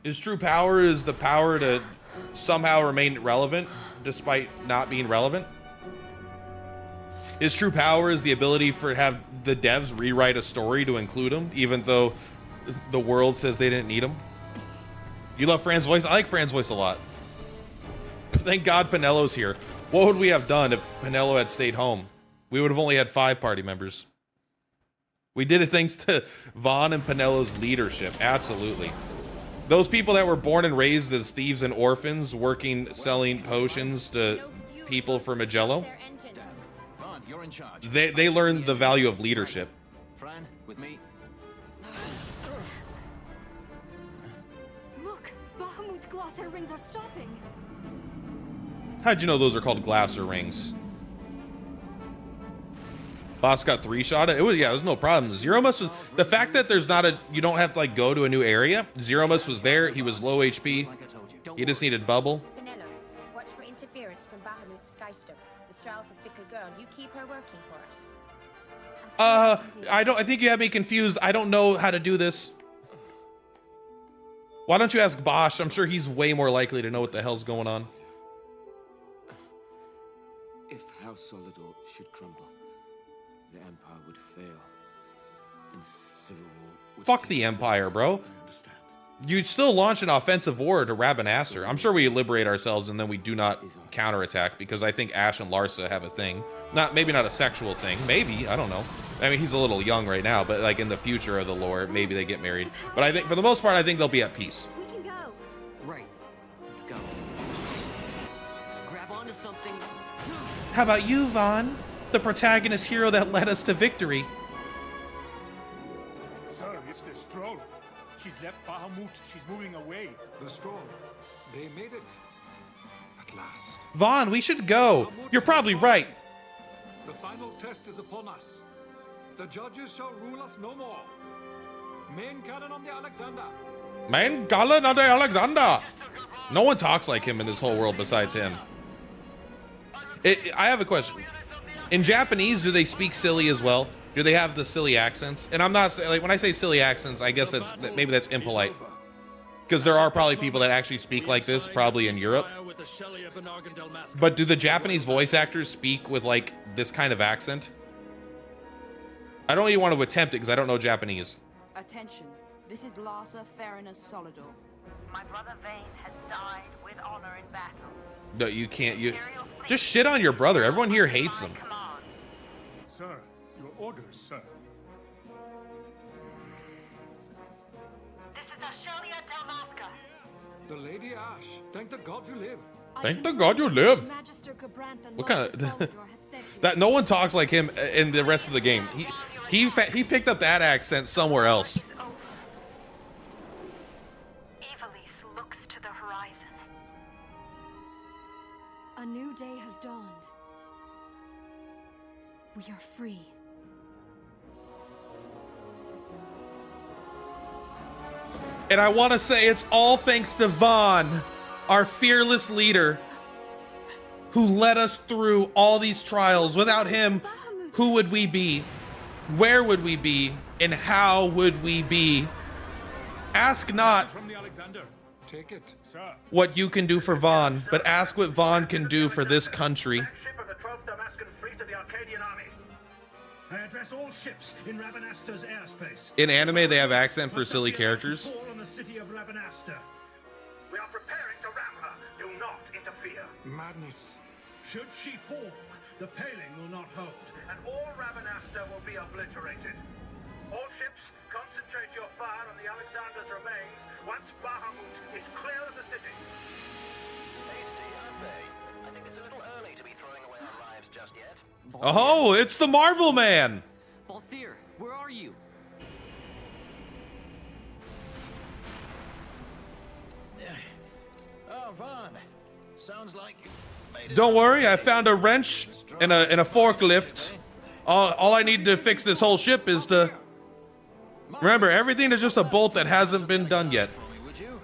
Speaker 1: His true power is the power to somehow remain relevant despite not being relevant. His true power is the ability for have the devs rewrite a story to include him, even though the world says they didn't need him. You love Fran's voice? I like Fran's voice a lot. Thank God Penelo's here. What would we have done if Penelo had stayed home? We would have only had 5 party members. We did it thanks to Vaughn and Penelo's leadership. Absolutely. Those people that were born and raised as thieves and orphans, working, selling potions to people for Magello,
Speaker 8: You're in charge.
Speaker 1: they learned the value of leadership.
Speaker 8: Fran, with me.
Speaker 2: Look, Bahamut's glass hair rings are stopping.
Speaker 1: How'd you know those are called glasser rings? Boss got 3-shot it. It was no problem. Zero Must was the fact that there's not a you don't have to like go to a new area. Zero Must was there. He was low HP. He just needed bubble.
Speaker 10: Penelo, watch for interference from Bahamut's Skystone. The Strauss a fickle girl. You keep her working for us.
Speaker 1: I think you have me confused. I don't know how to do this. Why don't you ask Bosch? I'm sure he's way more likely to know what the hell's going on.
Speaker 13: If House Solidor should crumble, the Empire would fail, and civil war would
Speaker 1: Fuck the Empire, bro.
Speaker 13: I understand.
Speaker 1: You'd still launch an offensive war to Rabanastre. I'm sure we liberate ourselves and then we do not counterattack because I think Ash and Larsa have a thing. Maybe not a sexual thing. Maybe, I don't know. I mean, he's a little young right now, but like in the future of the lore, maybe they get married. But I think for the most part, I think they'll be at peace.
Speaker 9: We can go. Right. Let's go. Grab onto something.
Speaker 1: How about you, Vaughn? The protagonist hero that led us to victory.
Speaker 3: Sir, it's the Stroll. She's left Bahamut. She's moving away.
Speaker 5: The Stroll. They made it. At last.
Speaker 1: Vaughn, we should go. You're probably right.
Speaker 5: The final test is upon us.
Speaker 14: The judges shall rule us no more. Main cannon on the Alexander.
Speaker 1: Man, Galen on the Alexander. No one talks like him in this whole world besides him. I have a question. In Japanese, do they speak silly as well? Do they have the silly accents? And I'm not saying, like, when I say silly accents, I guess maybe that's impolite. Because there are probably people that actually speak like this, probably in Europe. But do the Japanese voice actors speak with, like, this kind of accent? I don't even want to attempt it because I don't know Japanese.
Speaker 15: Attention. This is Larsa Farinus Solidor.
Speaker 16: My brother Vane has died with honor in battle.
Speaker 1: No, you can't. You just shit on your brother. Everyone here hates him.
Speaker 3: Sir, your orders, sir.
Speaker 16: This is Ashelia Dalmasca.
Speaker 14: The Lady Ash. Thank the gods you live.
Speaker 1: Thank the God you live. What kind of that? No one talks like him in the rest of the game. He picked up that accent somewhere else.
Speaker 16: Evilise looks to the horizon.
Speaker 17: A new day has dawned. We are free.
Speaker 1: And I want to say it's all thanks to Vaughn, our fearless leader, who led us through all these trials. Without him, who would we be? Where would we be? And how would we be? Ask not
Speaker 14: Take it, sir.
Speaker 1: what you can do for Vaughn, but ask what Vaughn can do for this country.
Speaker 3: I address all ships in Rabanasta's airspace.
Speaker 1: In anime, they have accent for silly characters.
Speaker 3: On the city of Rabanasta. We are preparing to ram her. Do not interfere.
Speaker 14: Madness.
Speaker 3: Should she fall, the paling will not hold, and all Rabanasta will be obliterated. All ships, concentrate your fire on the Alexander's remains once Bahamut is clear of the city.
Speaker 8: Hasty, aren't they? I think it's a little early to be throwing away our lives just yet.
Speaker 1: Oh, it's the Marvel Man.
Speaker 9: Balthier, where are you?
Speaker 8: Oh, Vaughn. Sounds like you made it.
Speaker 1: Don't worry, I found a wrench and a forklift. All I need to fix this whole ship is to remember, everything is just a bolt that hasn't been done yet.
Speaker 8: Would you?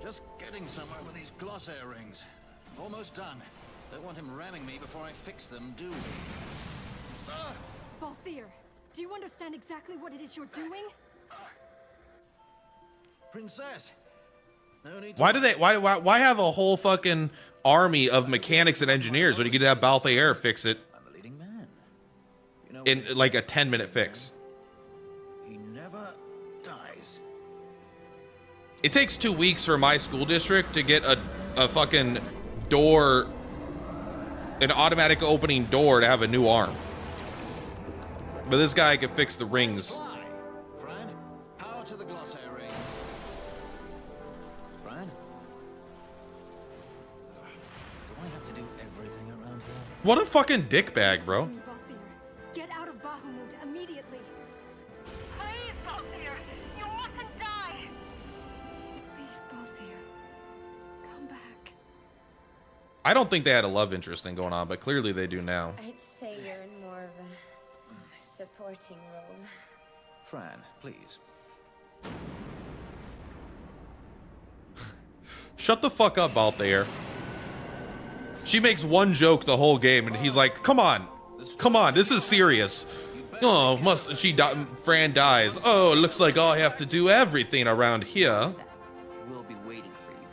Speaker 8: Just getting somewhere with these glossair rings. Almost done. Don't want him ramming me before I fix them, do we?
Speaker 17: Balthier, do you understand exactly what it is you're doing?
Speaker 8: Princess. No need
Speaker 1: Why do they? Why have a whole fucking army of mechanics and engineers when you could have Balthier fix it in like a 10-minute fix?
Speaker 8: He never dies.
Speaker 1: It takes 2 weeks for my school district to get a fucking door, an automatic opening door to have a new arm. But this guy can fix the rings.
Speaker 8: Fran, power to the glossair rings. Fran? Do I have to do everything around here?
Speaker 1: What a fucking dickbag, bro.
Speaker 17: Get out of Bahamut immediately.
Speaker 16: Please, Balthier, you mustn't die.
Speaker 17: Please, Balthier, come back.
Speaker 1: I don't think they had a love interest thing going on, but clearly they do now.
Speaker 10: I'd say you're in more of a supporting role.
Speaker 8: Fran, please.
Speaker 1: Shut the fuck up, Balthier. She makes one joke the whole game, and he's like, "Come on, this is serious." Oh, Fran dies. Oh, it looks like I have to do everything around here.
Speaker 9: We'll be waiting for you.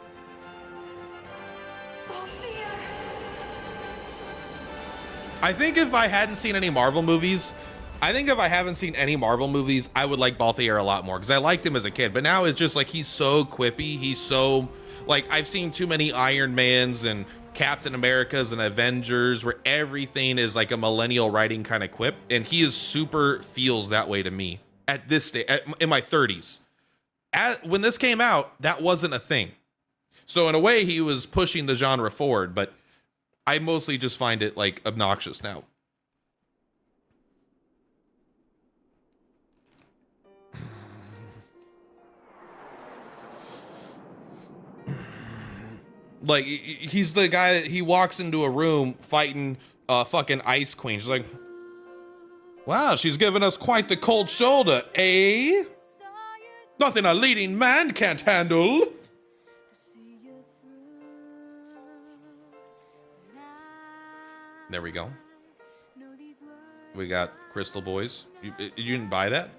Speaker 1: I think if I hadn't seen any Marvel movies, I would like Balthier a lot more because I liked him as a kid. But now it's just like he's so quippy. He's so like, I've seen too many Iron Mans and Captain Americas and Avengers where everything is like a millennial writing kind of quip, and he is super feels that way to me at this stage in my 30s. When this came out, that wasn't a thing. So in a way, he was pushing the genre forward, but I mostly just find it like obnoxious now. Like, he's the guy that he walks into a room fighting fucking Ice Queen. She's like, Wow, she's given us quite the cold shoulder, eh? Nothing a leading man can't handle. There we go. We got Crystal Boys. You didn't buy that?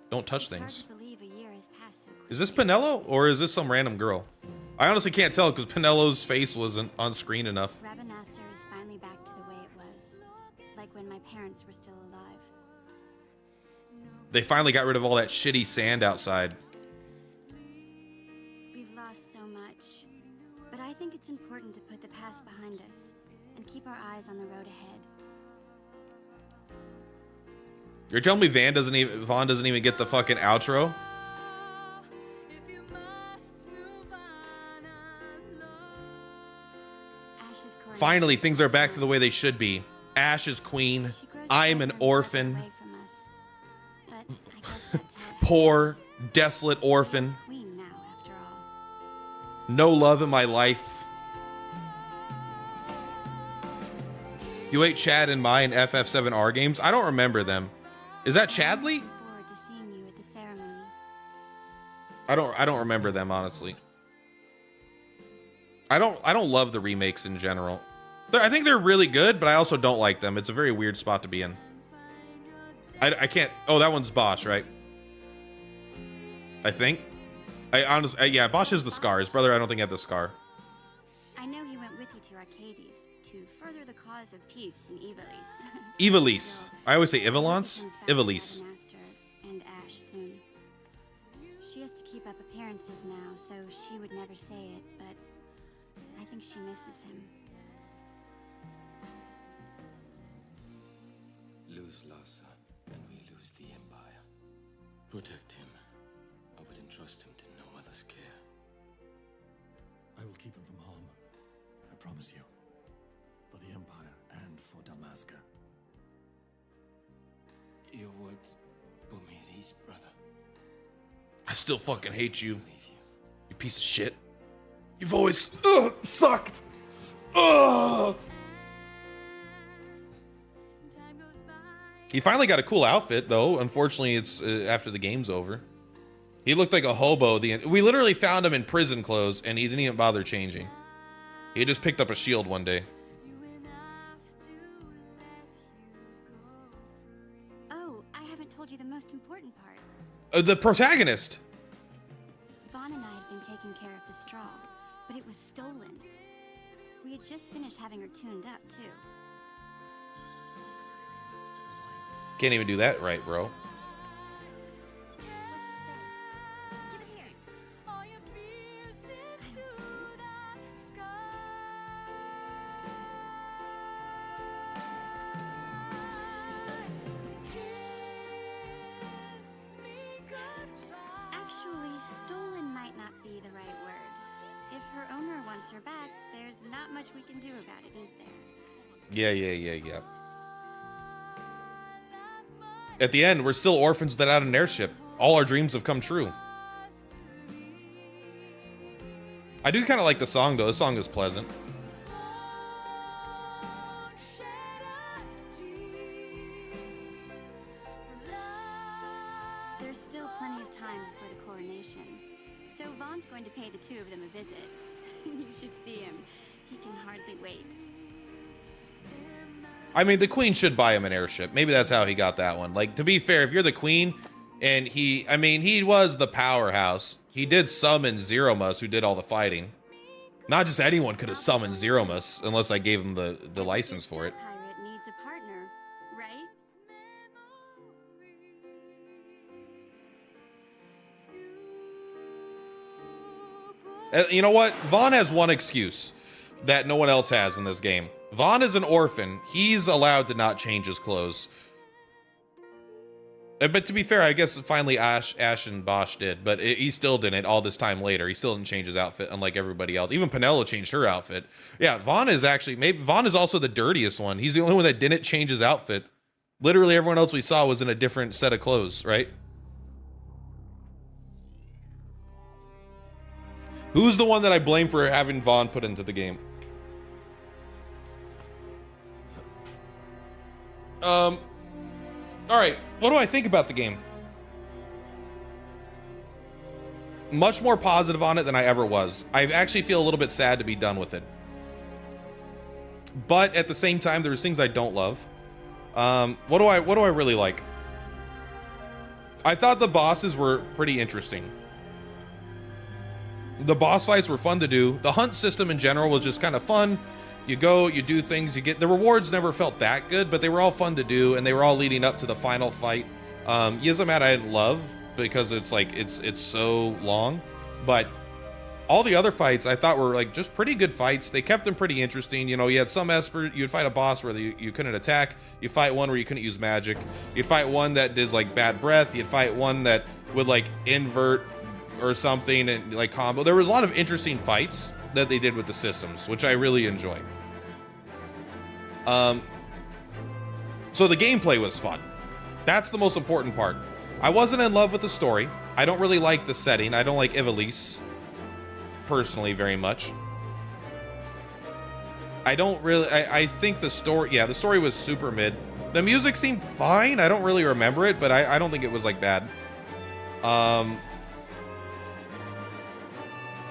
Speaker 1: Don't touch things. Is this Pinello or is this some random girl? I honestly can't tell because Pinello's face wasn't on screen enough.
Speaker 6: Rabanastre is finally back to the way it was, like when my parents were still alive.
Speaker 1: They finally got rid of all that shitty sand outside.
Speaker 6: We've lost so much, but I think it's important to put the past behind us and keep our eyes on the road ahead.
Speaker 1: You're telling me Vaughn doesn't even get the fucking outro? Finally, things are back to the way they should be. Ash is queen. I'm an orphan. Poor, desolate orphan. No love in my life. You ate Chad and Mai in FF7R games? I don't remember them. Is that Chadley? I don't remember them, honestly. I don't love the remakes in general. I think they're really good, but I also don't like them. It's a very weird spot to be in. I can't. Oh, that one's Bosch, right? I think. I honestly, yeah, Bosch is the scar. His brother, I don't think had the scar.
Speaker 6: I know he went with you to Arcades to further the cause of peace in Ivalice.
Speaker 1: Ivalice. I always say Ivalance. Ivalice.
Speaker 6: And Ash soon. She has to keep up appearances now, so she would never say it, but I think she misses him.
Speaker 13: Lose Lhasa, and we lose the Empire. Protect him. I would entrust him to no other's care.
Speaker 18: I will keep him from harm. I promise you. For the Empire and for Dalmasca.
Speaker 13: Your words put me at ease, brother.
Speaker 1: I still fucking hate you. You piece of shit. You've always sucked. Ugh. He finally got a cool outfit, though. Unfortunately, it's after the game's over. He looked like a hobo. We literally found him in prison clothes, and he didn't even bother changing. He just picked up a shield one day.
Speaker 6: Oh, I haven't told you the most important part.
Speaker 1: The protagonist.
Speaker 6: Vaughn and I had been taking care of the straw, but it was stolen. We had just finished having her tuned up, too.
Speaker 1: Can't even do that right, bro.
Speaker 6: Actually, stolen might not be the right word. If her owner wants her back, there's not much we can do about it, is there?
Speaker 1: Yeah. At the end, we're still orphans without an airship. All our dreams have come true. I do kind of like the song, though. The song is pleasant.
Speaker 6: There's still plenty of time before the coronation. So Vaughn's going to pay the two of them a visit. You should see him. He can hardly wait.
Speaker 1: I mean, the queen should buy him an airship. Maybe that's how he got that one. Like, to be fair, if you're the queen, and he was the powerhouse. He did summon Zeromus, who did all the fighting. Not just anyone could have summoned Zeromus, unless I gave him the license for it.
Speaker 6: Pirate needs a partner, right?
Speaker 1: You know what? Vaughn has one excuse that no one else has in this game. Vaughn is an orphan. He's allowed to not change his clothes. But to be fair, I guess finally Ash and Bosch did, but he still didn't all this time later. He still didn't change his outfit, unlike everybody else. Even Penelo changed her outfit. Yeah, Vaughn is also the dirtiest one. He's the only one that didn't change his outfit. Literally everyone else we saw was in a different set of clothes, right? Who's the one that I blame for having Vaughn put into the game? All right, what do I think about the game? Much more positive on it than I ever was. I actually feel a little bit sad to be done with it. But at the same time, there's things I don't love. What do I really like? I thought the bosses were pretty interesting. The boss fights were fun to do. The hunt system in general was just kind of fun. You go, you do things, you get the rewards. Never felt that good, but they were all fun to do, and they were all leading up to the final fight. Yizamat I didn't love because it's like it's so long, but all the other fights I thought were like just pretty good fights. They kept them pretty interesting. You know, you had some Esper, you'd fight a boss where you couldn't attack. You fight one where you couldn't use magic. You'd fight one that did like bad breath. You'd fight one that would like invert or something and like combo. There was a lot of interesting fights that they did with the systems, which I really enjoy. So the gameplay was fun. That's the most important part. I wasn't in love with the story. I don't really like the setting. I don't like Ivalice personally very much. I think the story was super mid. The music seemed fine. I don't really remember it, but I don't think it was like bad.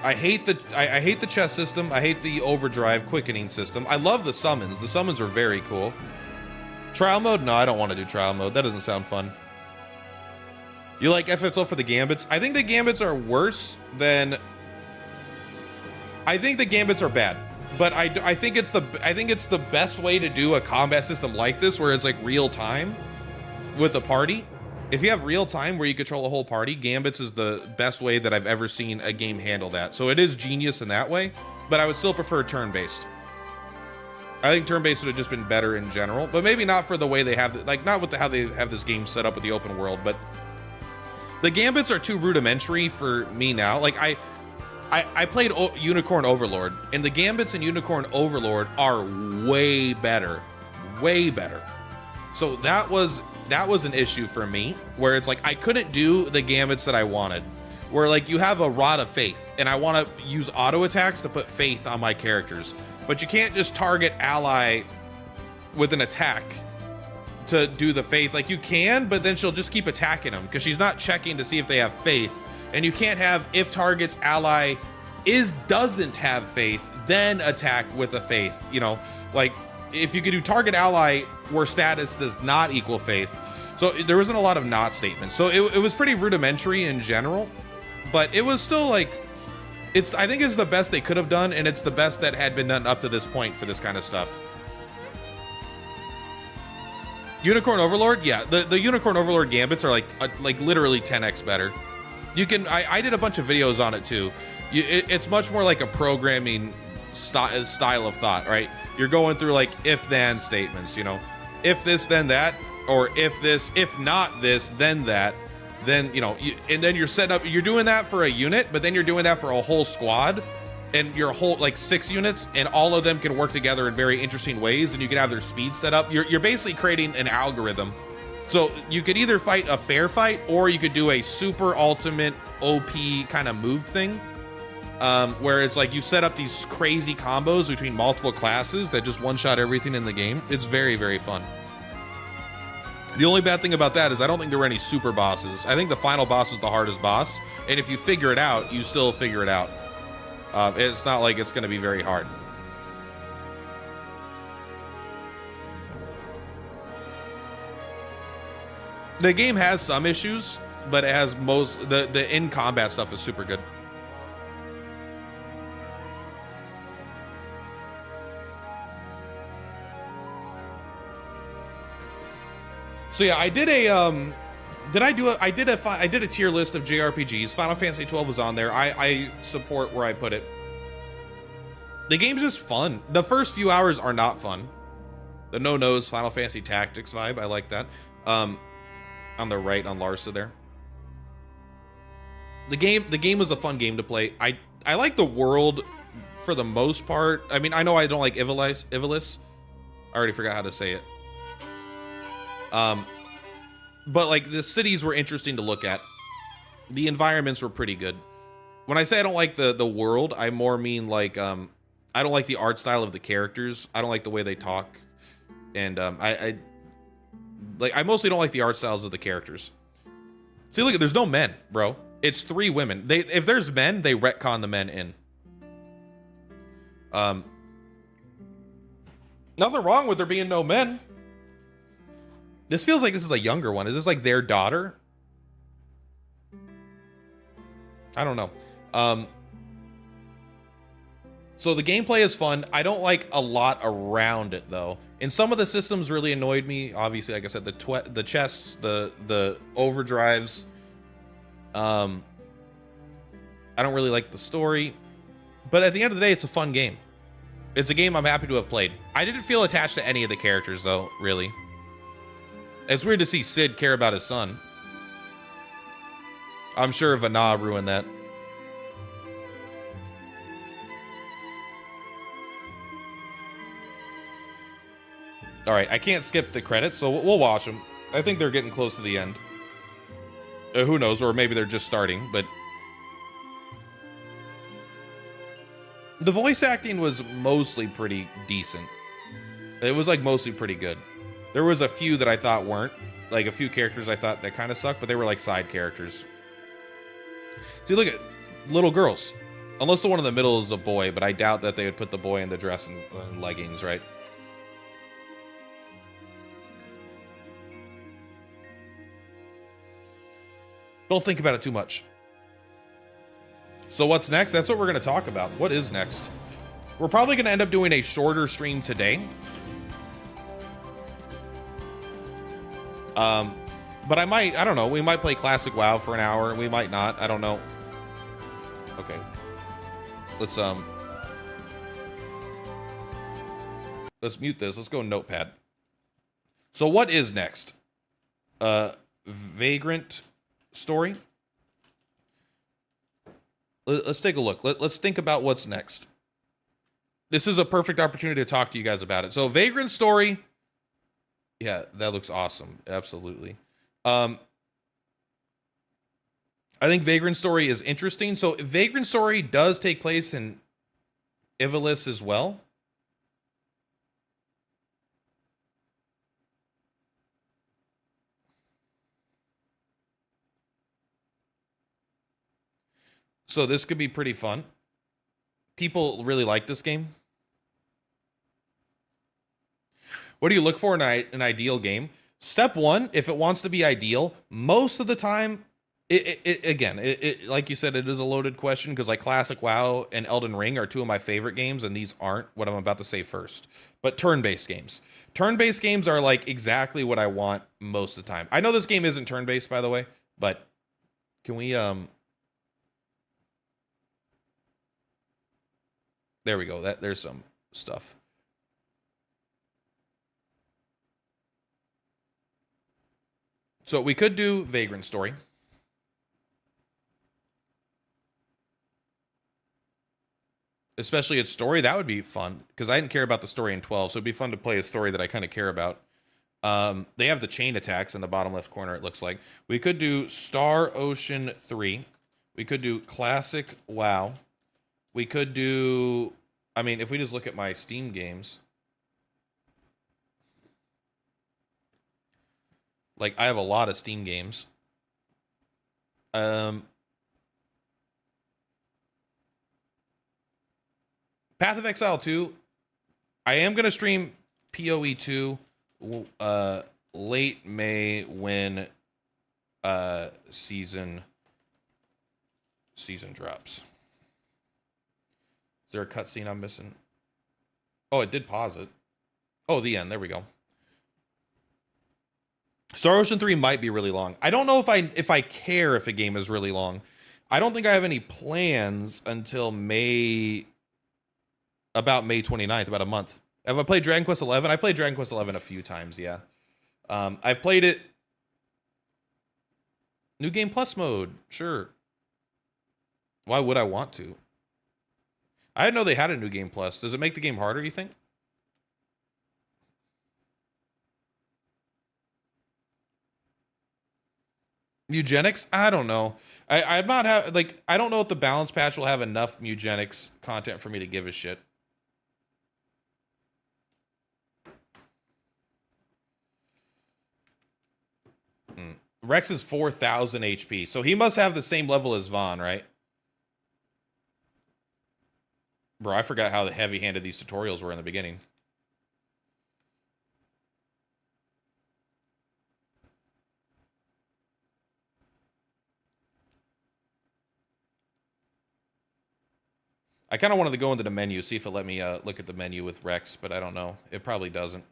Speaker 1: I hate the chess system. I hate the overdrive quickening system. I love the summons. The summons are very cool. Trial mode? No, I don't want to do trial mode. That doesn't sound fun. You like FFL for the gambits? I think the gambits are worse than... I think the gambits are bad, but I think it's the best way to do a combat system like this, where it's like real time with a party. If you have real time where you control a whole party, Gambits is the best way that I've ever seen a game handle that. So it is genius in that way, but I would still prefer turn-based. I think turn-based would have just been better in general, but maybe not for the way they have, like not with how they have this game set up with the open world, but the Gambits are too rudimentary for me now. Like I played Unicorn Overlord, and the Gambits in Unicorn Overlord are way better, way better. So that was an issue for me, where it's like I couldn't do the gambits that I wanted, where like you have a Rod of Faith and I want to use auto attacks to put faith on my characters, but you can't just target ally with an attack to do the faith. Like you can, but then she'll just keep attacking them because she's not checking to see if they have faith. And you can't have if target's ally doesn't have faith, then attack with a faith. You know, like if you could do target ally where status does not equal faith. So there wasn't a lot of not statements. So it was pretty rudimentary in general, but it was still like, I think it's the best they could have done, and it's the best that had been done up to this point for this kind of stuff. Unicorn Overlord, yeah, the Unicorn Overlord gambits are like literally 10x better. You can, I did a bunch of videos on it too. It's much more like a programming style of thought, right? You're going through like if-then statements, you know, if this, then that, or if this, if not this, then that, then, you know, and then you're setting up, you're doing that for a unit, but then you're doing that for a whole squad, and your whole, like 6 units, and all of them can work together in very interesting ways, and you can have their speed set up. You're basically creating an algorithm. So you could either fight a fair fight, or you could do a super ultimate OP kind of move thing, where it's like you set up these crazy combos between multiple classes that just one-shot everything in the game. It's very, very fun. The only bad thing about that is I don't think there were any super bosses. I think the final boss is the hardest boss, and if you figure it out, you still figure it out. It's not like it's going to be very hard. The game has some issues, but it has most, the in-combat stuff is super good. So yeah, I did a I did a tier list of JRPGs. Final Fantasy 12 was on there. I support where I put it. The game's just fun. The first few hours are not fun. The no-nose Final Fantasy Tactics vibe, I like that. On the right on Larsa there. The game was a fun game to play. I like the world for the most part. I mean, I know I don't like Ivalice. I already forgot how to say it. But like the cities were interesting to look at. The environments were pretty good. When I say I don't like the world, I more mean like, I don't like the art style of the characters. I don't like the way they talk. And, Like, I mostly don't like the art styles of the characters. See, look, there's no men, bro. It's 3 women. If there's men, they retcon the men in. Nothing wrong with there being no men. This feels like this is a younger one. Is this like their daughter? I don't know. So the gameplay is fun. I don't like a lot around it though. And some of the systems really annoyed me. Obviously, like I said, the chests, the overdrives. I don't really like the story. But at the end of the day, it's a fun game. It's a game I'm happy to have played. I didn't feel attached to any of the characters though, really. It's weird to see Sid care about his son. I'm sure Vanna ruined that. All right, I can't skip the credits, so we'll watch them. I think they're getting close to the end. Who knows, or maybe they're just starting, but... The voice acting was mostly pretty decent. It was, like, mostly pretty good. There was a few that I thought weren't. Like, a few characters I thought that kind of sucked, but they were, like, side characters. See, look at little girls. Unless the one in the middle is a boy, but I doubt that they would put the boy in the dress and leggings, right? Don't think about it too much. So what's next? That's what we're going to talk about. What is next? We're probably going to end up doing a shorter stream today. But I don't know. We might play Classic WoW for an hour. We might not. I don't know. Okay. Let's mute this. Let's go Notepad. So what is next? Vagrant story. Let's take a look. Let's think about what's next. This is a perfect opportunity to talk to you guys about it. So Vagrant story. Yeah, that looks awesome. Absolutely. I think Vagrant story is interesting. So Vagrant story does take place in Ivalice as well. So this could be pretty fun. People really like this game. What do you look for in an ideal game? Step one, if it wants to be ideal, most of the time, it like you said, it is a loaded question because like Classic WoW and Elden Ring are 2 of my favorite games, and these aren't what I'm about to say first. But turn-based games. Turn-based games are like exactly what I want most of the time. I know this game isn't turn-based, by the way, but can we there we go. There's some stuff. So we could do Vagrant story. Especially its story. That would be fun because I didn't care about the story in 12, so it'd be fun to play a story that I kind of care about. They have the chain attacks in the bottom left corner, it looks like. We could do Star Ocean 3. We could do Classic WoW. We could do... I mean, if we just look at my Steam games, like I have a lot of Steam games. Path of Exile 2, I am going to stream PoE 2 late May when season drops. Is there a cutscene I'm missing? Oh, it did pause it. Oh, the end. There we go. Star Ocean 3 might be really long. I don't know if I care if a game is really long. I don't think I have any plans until about May 29th, about a month. Have I played Dragon Quest 11? I played Dragon Quest 11 a few times, yeah. I've played it. New Game Plus mode, sure. Why would I want to? I didn't know they had a New Game Plus. Does it make the game harder, you think? Eugenics? I don't know. I'm not I don't know if the balance patch will have enough eugenics content for me to give a shit. Rex is 4,000 HP. So he must have the same level as Vaughn, right? Bro, I forgot how heavy-handed these tutorials were in the beginning. I kind of wanted to go into the menu, see if it let me look at the menu with Rex, but I don't know. It probably doesn't.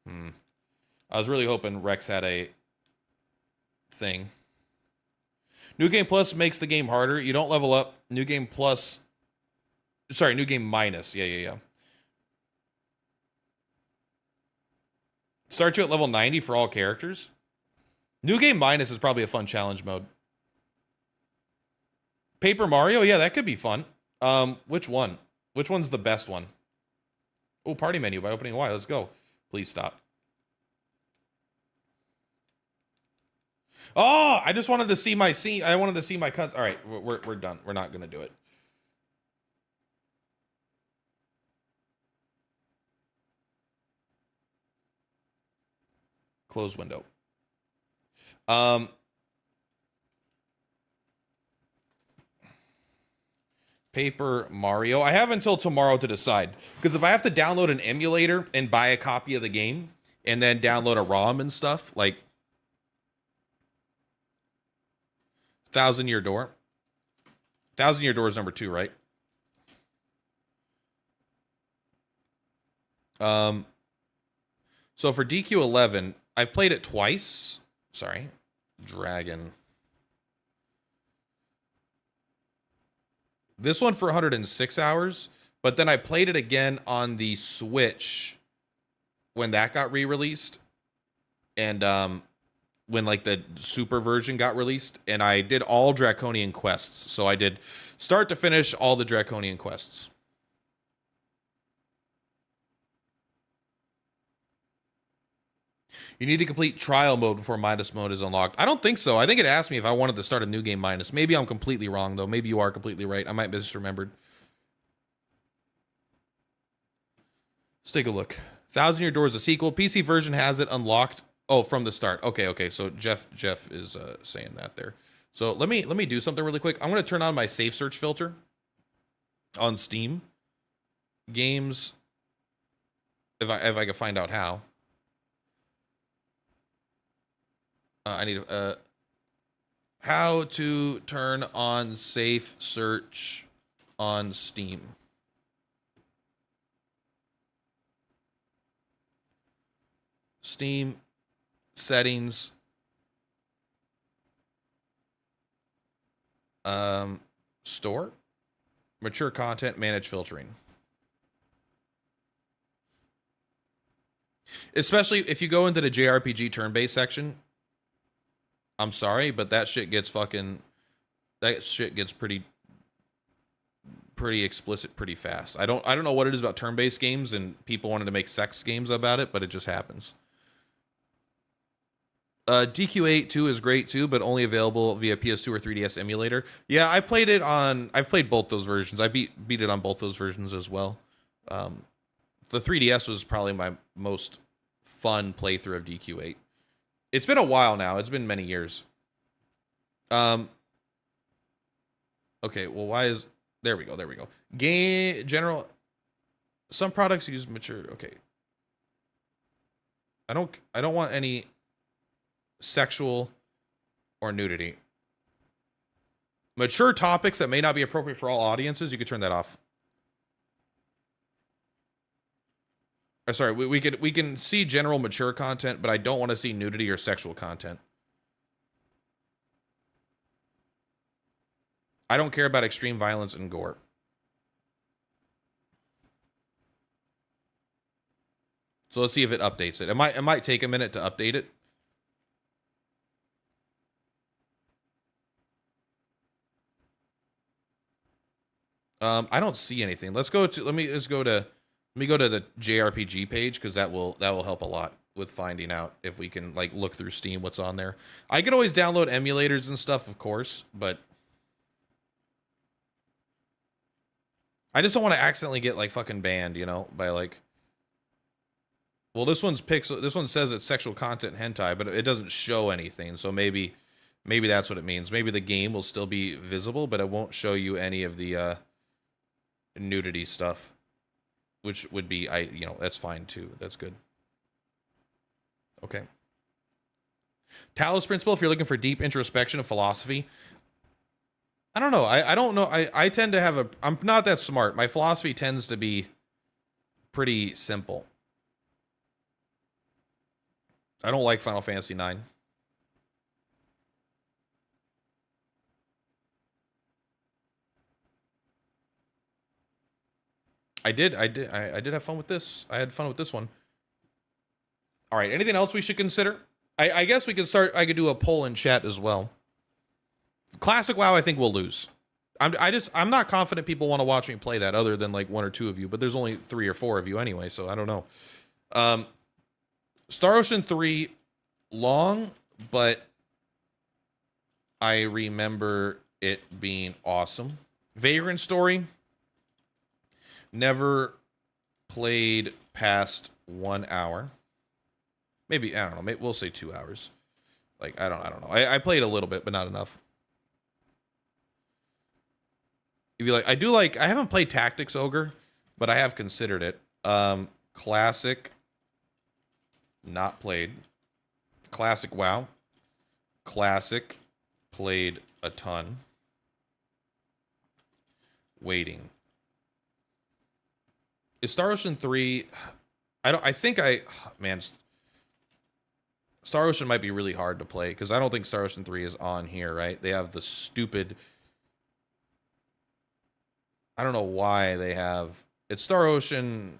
Speaker 1: I was really hoping Rex had a thing. New Game Plus makes the game harder. You don't level up. New Game Plus... Sorry, New Game Minus. Yeah. Start you at level 90 for all characters. New Game Minus is probably a fun challenge mode. Paper Mario? Yeah, that could be fun. Which one? Which one's the best one? Oh, party menu by opening Y. Let's go. Please stop. Oh, I just wanted to see my scene. I wanted to see my cuts. All right, we're done. We're not gonna do it. Close window. Paper Mario. I have until tomorrow to decide. Because if I have to download an emulator and buy a copy of the game, and then download a ROM and stuff, like 1,000 Year Door. 1,000 Year Door is number 2, right? So for DQ11, I've played it twice. Sorry. Dragon. This one for 106 hours, but then I played it again on the Switch when that got re-released, and when like the super version got released, and I did all Draconian quests. So I did start to finish all the Draconian quests. You need to complete trial mode before Midas mode is unlocked. I don't think so. I think it asked me if I wanted to start a new game Midas. Maybe I'm completely wrong, though. Maybe you are completely right. I might have misremembered. Let's take a look. 1,000 Year Door is a sequel. PC version has it unlocked. Oh, from the start. Okay. So Jeff is saying that there. So let me do something really quick. I'm going to turn on my safe search filter on Steam. Games. If I can find out how. I need how to turn on safe search on Steam. Steam settings. Store. Mature content, manage filtering. Especially if you go into the JRPG turn-based section. I'm sorry, but that shit gets pretty explicit pretty fast. I don't know what it is about turn-based games and people wanted to make sex games about it, but it just happens. DQ8 2 is great too, but only available via PS2 or 3DS emulator. Yeah, I've played both those versions. I beat it on both those versions as well. The 3DS was probably my most fun playthrough of DQ8. It's been a while now. It's been many years. Okay, well, why is... There we go. Game... General... Some products use mature... Okay. I don't want any sexual or nudity. Mature topics that may not be appropriate for all audiences, you could turn that off. Sorry, we can see general mature content, but I don't want to see nudity or sexual content. I don't care about extreme violence and gore. So let's see if it updates it. It might take a minute to update it. I don't see anything. Let me go to the JRPG page, because that will help a lot with finding out if we can like look through Steam what's on there. I could always download emulators and stuff, of course, but I just don't want to accidentally get like fucking banned, you know, by like Well, this one's pixel. This one says it's sexual content hentai, but it doesn't show anything. So maybe that's what it means. Maybe the game will still be visible, but it won't show you any of the nudity stuff, which would be that's fine too. That's good. Okay. Talos Principle, if you're looking for deep introspection of philosophy. I don't know. I don't know. I tend to have I'm not that smart. My philosophy tends to be pretty simple. I don't like Final Fantasy 9. I did have fun with this. I had fun with this one. All right. Anything else we should consider? I guess we could start. I could do a poll in chat as well. Classic WoW, I think we'll lose. I'm not confident people want to watch me play that, other than like 1 or 2 of you. But there's only 3 or 4 of you anyway, so I don't know. Star Ocean 3, long, but I remember it being awesome. Vagrant Story, never played past 1 hour. Maybe, I don't know, maybe we'll say 2 hours. Like, I don't know. I played a little bit, but not enough. If you like, I haven't played Tactics Ogre, but I have considered it. Classic, not played. Classic WoW. Classic, played a ton. Waiting. Is Star Ocean 3... Man, Star Ocean might be really hard to play, because I don't think Star Ocean 3 is on here, right? They have the stupid... I don't know why they have... It's Star Ocean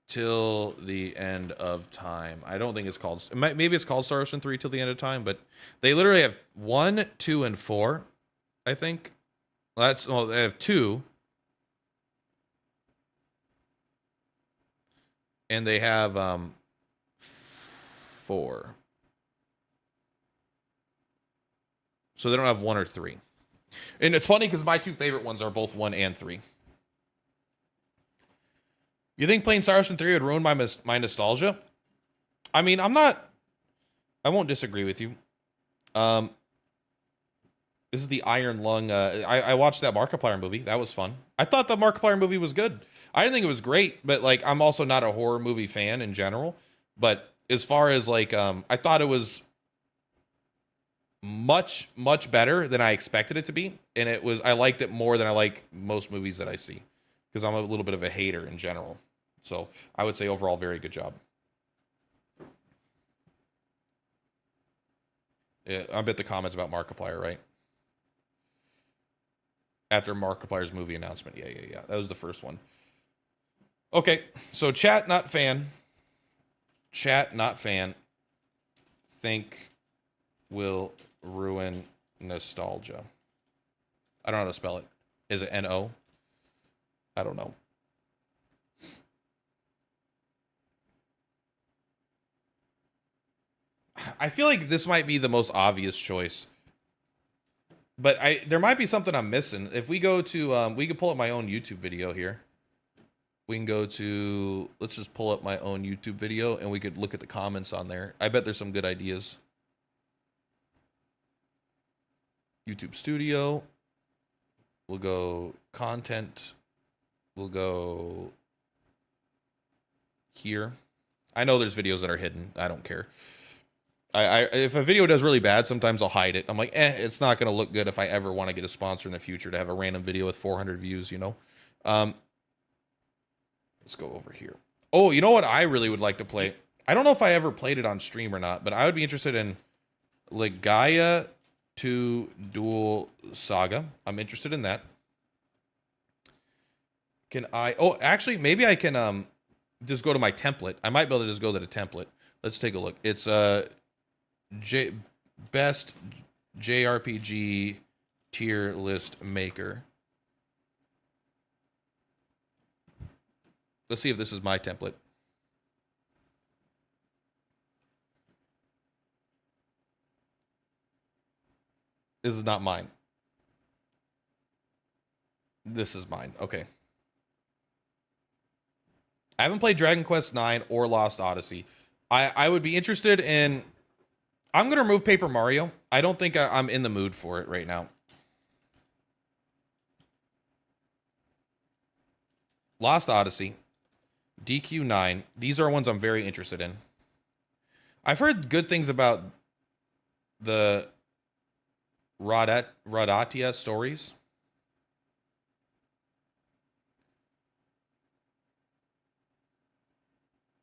Speaker 1: till the end of time. I don't think it's called... Maybe it's called Star Ocean 3 till the end of time, but they literally have 1, 2, and 4, I think. Well, they have 2. And they have 4. So they don't have 1 or 3. And it's funny because my 2 favorite ones are both 1 and 3. You think playing Star Ocean 3 would ruin my nostalgia? I mean, I won't disagree with you. This is the Iron Lung. I watched that Markiplier movie. That was fun. I thought the Markiplier movie was good. I didn't think it was great, but like, I'm also not a horror movie fan in general. But as far as like, I thought it was much better than I expected it to be, and I liked it more than I like most movies that I see, because I'm a little bit of a hater in general. So I would say overall, very good job. Yeah, I bet the comments about Markiplier, right? After Markiplier's movie announcement. Yeah. That was the first one. Okay, so chat not fan. Chat not fan. Think will ruin nostalgia. I don't know how to spell it. Is it N-O? I don't know. I feel like this might be the most obvious choice, but there might be something I'm missing. If we go to, we can pull up my own YouTube video here. We can go to, let's just pull up my own YouTube video, and we could look at the comments on there. I bet there's some good ideas. YouTube Studio. We'll go content. We'll go here. I know there's videos that are hidden. I don't care. If a video does really bad, sometimes I'll hide it. I'm like, it's not going to look good if I ever want to get a sponsor in the future to have a random video with 400 views, you know? Let's go over here. Oh, you know what I really would like to play? I don't know if I ever played it on stream or not, but I would be interested in Legaia 2 Dual Saga. I'm interested in that. Can I... Oh, actually, maybe I can just go to my template. I might be able to just go to the template. Let's take a look. It's best JRPG tier list maker. Let's see if this is my template. This is not mine. This is mine. Okay. I haven't played Dragon Quest 9 or Lost Odyssey. I would be interested in. I'm gonna remove Paper Mario. I don't think I'm in the mood for it right now. Lost Odyssey, DQ9. These are ones I'm very interested in. I've heard good things about the Rodatia stories.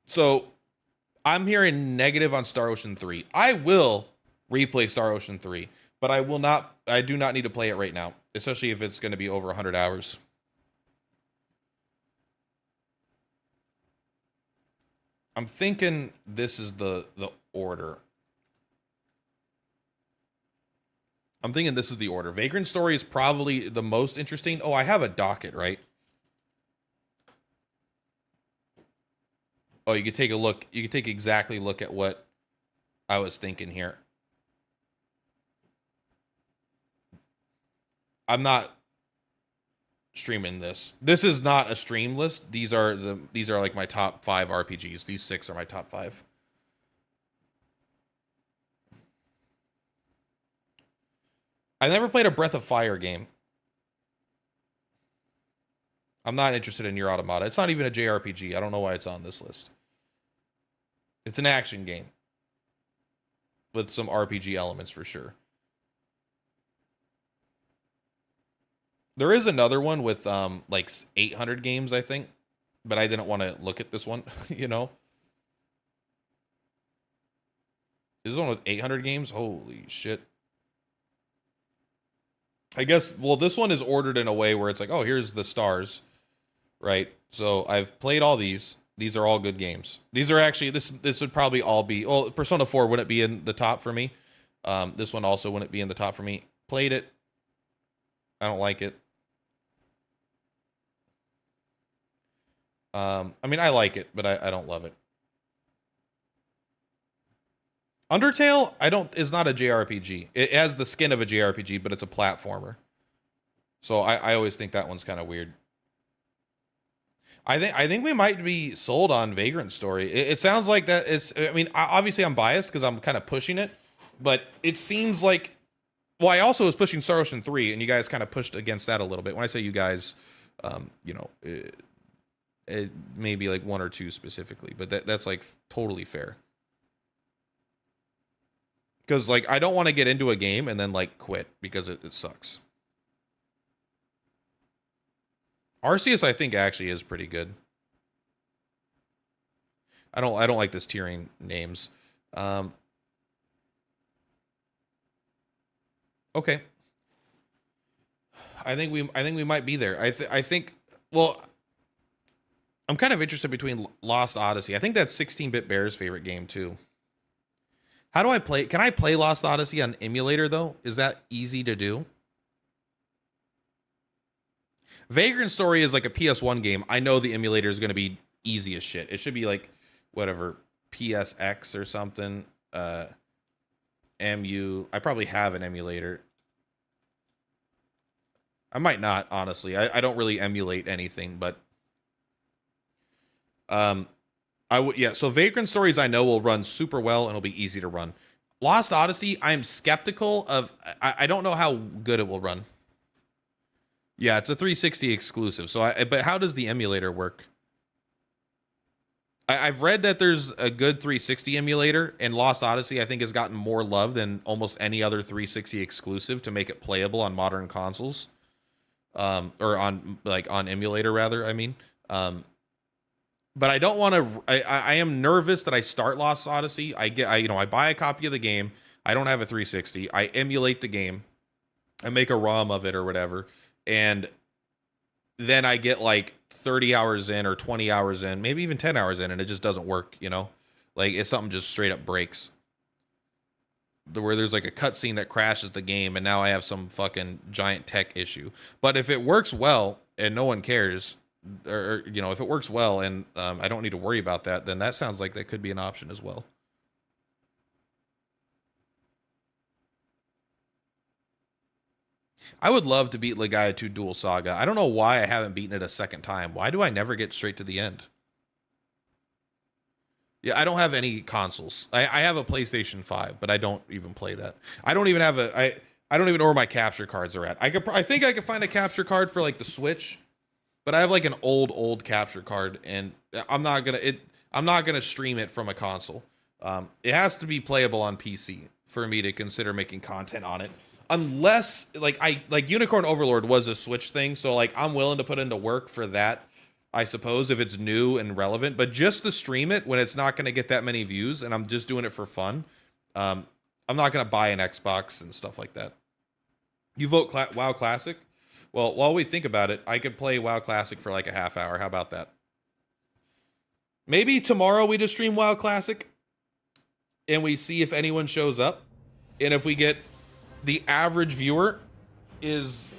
Speaker 1: So I'm hearing negative on Star Ocean 3. I will replay Star Ocean 3, but I do not need to play it right now, especially if it's going to be over 100 hours. I'm thinking this is the order. I'm thinking this is the order. Vagrant Story is probably the most interesting. Oh, I have a docket, right? Oh, you could take a look. You could take exactly a look at what I was thinking here. I'm not streaming this. This is not a stream list. These are like my top 5 RPGs. These 6 are my top 5. I never played a Breath of Fire game. I'm not interested in Nier Automata. It's not even a JRPG. I don't know why it's on this list. It's an action game with some RPG elements for sure. There is another one with like 800 games, I think, but I didn't want to look at this one, you know. Is this one with 800 games? Holy shit. I guess, well, this one is ordered in a way where it's like, oh, here's the stars, right? So I've played all these. These are all good games. These are actually, this would probably all be, well, Persona 4 wouldn't be in the top for me. This one also wouldn't be in the top for me. Played it. I don't like it. I mean, I like it, but I don't love it. Undertale, is not a JRPG. It has the skin of a JRPG, but it's a platformer. So I always think that one's kind of weird. I think we might be sold on Vagrant Story. It sounds like that is. I mean, obviously I'm biased because I'm kind of pushing it, but it seems like. Well, I also was pushing Star Ocean 3, and you guys kind of pushed against that a little bit. When I say you guys, you know, it may be like 1 or 2 specifically, but that's like totally fair. Because like I don't want to get into a game and then like quit because it sucks. Arceus, I think, actually is pretty good. I don't like this tiering names. Okay. I think we might be there. I think well, I'm kind of interested between Lost Odyssey. I think that's 16-Bit Bear's favorite game too. How do I play? Can I play Lost Odyssey on emulator though? Is that easy to do? Vagrant Story is like a PS1 game. I know the emulator is going to be easy as shit. It should be like whatever PSX or something. MU. I probably have an emulator. I might not, honestly. I don't really emulate anything, but I would, yeah. So Vagrant Stories I know will run super well and it'll be easy to run. Lost Odyssey, I'm skeptical of. I don't know how good it will run. Yeah, it's a 360 exclusive. So, but how does the emulator work? I've read that there's a good 360 emulator, and Lost Odyssey I think has gotten more love than almost any other 360 exclusive to make it playable on modern consoles, or on emulator rather. I mean, but I don't want to. I am nervous that I start Lost Odyssey. I buy a copy of the game. I don't have a 360. I emulate the game. I make a ROM of it or whatever, and then I get like 30 hours in or 20 hours in, maybe even 10 hours in, and it just doesn't work, you know? Like, if something just straight up breaks. Where there's like a cutscene that crashes the game, and now I have some fucking giant tech issue. But if it works well, and no one cares, or you know, if it works well, and I don't need to worry about that, then that sounds like that could be an option as well. I would love to beat Legaia 2 Dual Saga. I don't know why I haven't beaten it a second time. Why do I never get straight to the end? Yeah, I don't have any consoles. I have a PlayStation 5, but I don't even play that. I don't even have I don't even know where my capture cards are at. I think I could find a capture card for like the Switch, but I have like an old capture card, and I'm not gonna stream it from a console. It has to be playable on PC for me to consider making content on it. Unless like Unicorn Overlord was a Switch thing, so like I'm willing to put into work for that, I suppose, if it's new and relevant. But just to stream it when it's not going to get that many views and I'm just doing it for fun, I'm not going to buy an Xbox and stuff like that. You vote WoW Classic? Well, while we think about it, I could play WoW Classic for like a half hour. How about that? Maybe tomorrow we just stream WoW Classic and we see if anyone shows up. And if we get the average viewer is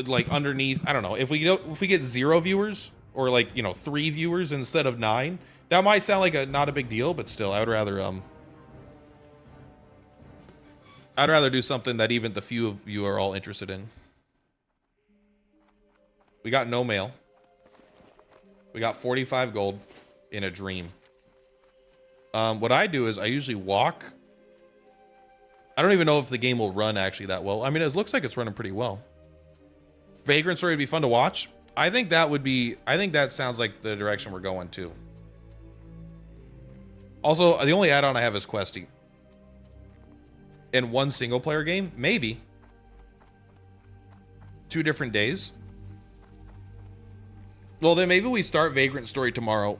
Speaker 1: like underneath, I don't know, if we get 0 viewers or like, 3 viewers instead of 9, that might sound like not a big deal, but still I'd rather do something that even the few of you are all interested in. We got no mail. We got 45 gold in a dream. What I do is I usually walk. I don't even know if the game will run actually that well. I mean, it looks like it's running pretty well. Vagrant Story would be fun to watch. I think that sounds like the direction we're going to. Also, the only add-on I have is Questy. In one single player game, maybe 2 different days. Well, then maybe we start Vagrant Story tomorrow,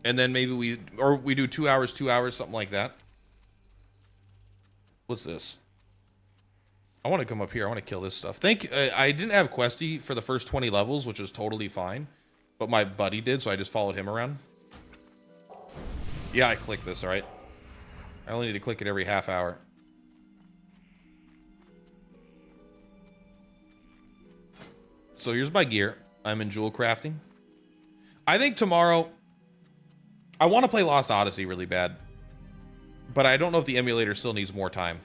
Speaker 1: and then maybe we do 2 hours, something like that. What's this? I want to come up here. I want to kill this stuff. I didn't have Questy for the first 20 levels, which is totally fine, but my buddy did, so I just followed him around. Yeah, I clicked this, all right? I only need to click it every half hour. So here's my gear. I'm in jewel crafting. I think tomorrow, I want to play Lost Odyssey really bad, but I don't know if the emulator still needs more time.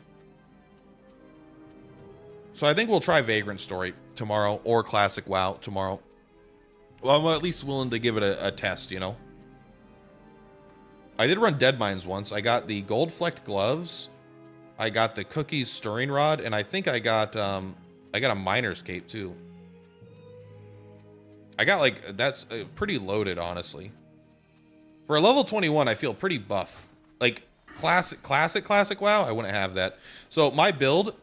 Speaker 1: So I think we'll try Vagrant Story tomorrow or Classic WoW tomorrow. Well, I'm at least willing to give it a test, I did run Dead Mines once. I got the gold flecked gloves. I got the cookies stirring rod, and I think I got a miner's cape too. I got that's pretty loaded, honestly. For a level 21, I feel pretty buff. Like classic WoW, I wouldn't have that. So my build,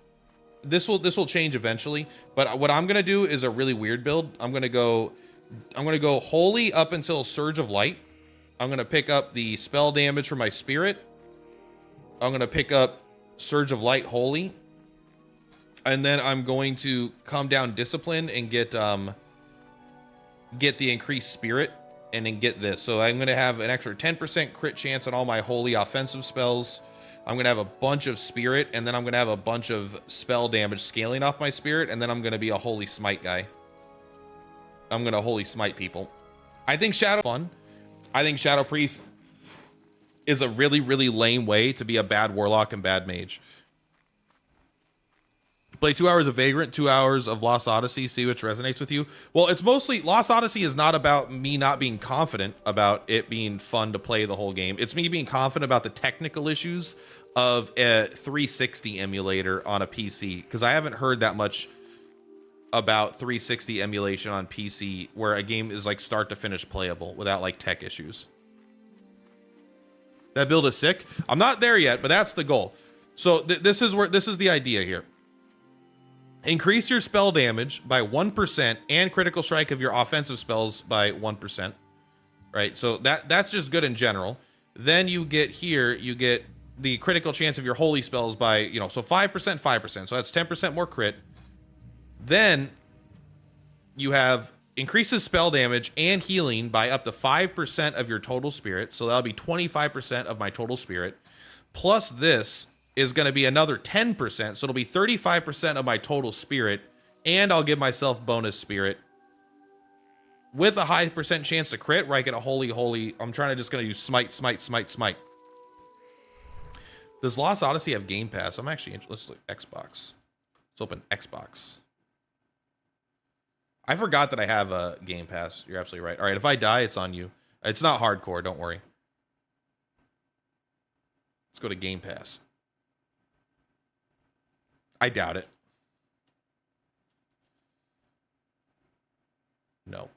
Speaker 1: this will change eventually, but what I'm gonna do is a really weird build. I'm gonna go holy up until Surge of Light. I'm gonna pick up the spell damage for my spirit. I'm gonna pick up Surge of Light holy, and then I'm going to come down discipline and get the increased spirit, and then get this. So I'm gonna have an extra 10% crit chance on all my holy offensive spells. I'm gonna have a bunch of spirit, and then I'm gonna have a bunch of spell damage scaling off my spirit, and then I'm gonna be a holy smite guy. I'm gonna holy smite people. I think Shadow fun. I think Shadow Priest is a really, really lame way to be a bad warlock and bad mage. Play 2 hours of Vagrant, 2 hours of Lost Odyssey, see which resonates with you. Well, it's mostly, Lost Odyssey is not about me not being confident about it being fun to play the whole game. It's me being confident about the technical issues of a 360 emulator on a PC, because I haven't heard that much about 360 emulation on PC where a game is like start to finish playable without like tech issues. That build is sick. I'm not there yet, but that's the goal. So this is the idea here. Increase your spell damage by 1% and critical strike of your offensive spells by 1%. Right? So that's just good in general. Then you get the critical chance of your holy spells by, so 5%. So that's 10% more crit. Then you have increases spell damage and healing by up to 5% of your total spirit. So that'll be 25% of my total spirit. Plus this is going to be another 10%. So it'll be 35% of my total spirit. And I'll give myself bonus spirit with a high percent chance to crit where I get a holy. I'm trying to just going to use smite. Does Lost Odyssey have Game Pass? I'm actually interested. Let's look Xbox. Let's open Xbox. I forgot that I have a Game Pass. You're absolutely right. All right, if I die, it's on you. It's not hardcore, don't worry. Let's go to Game Pass. I doubt it. No.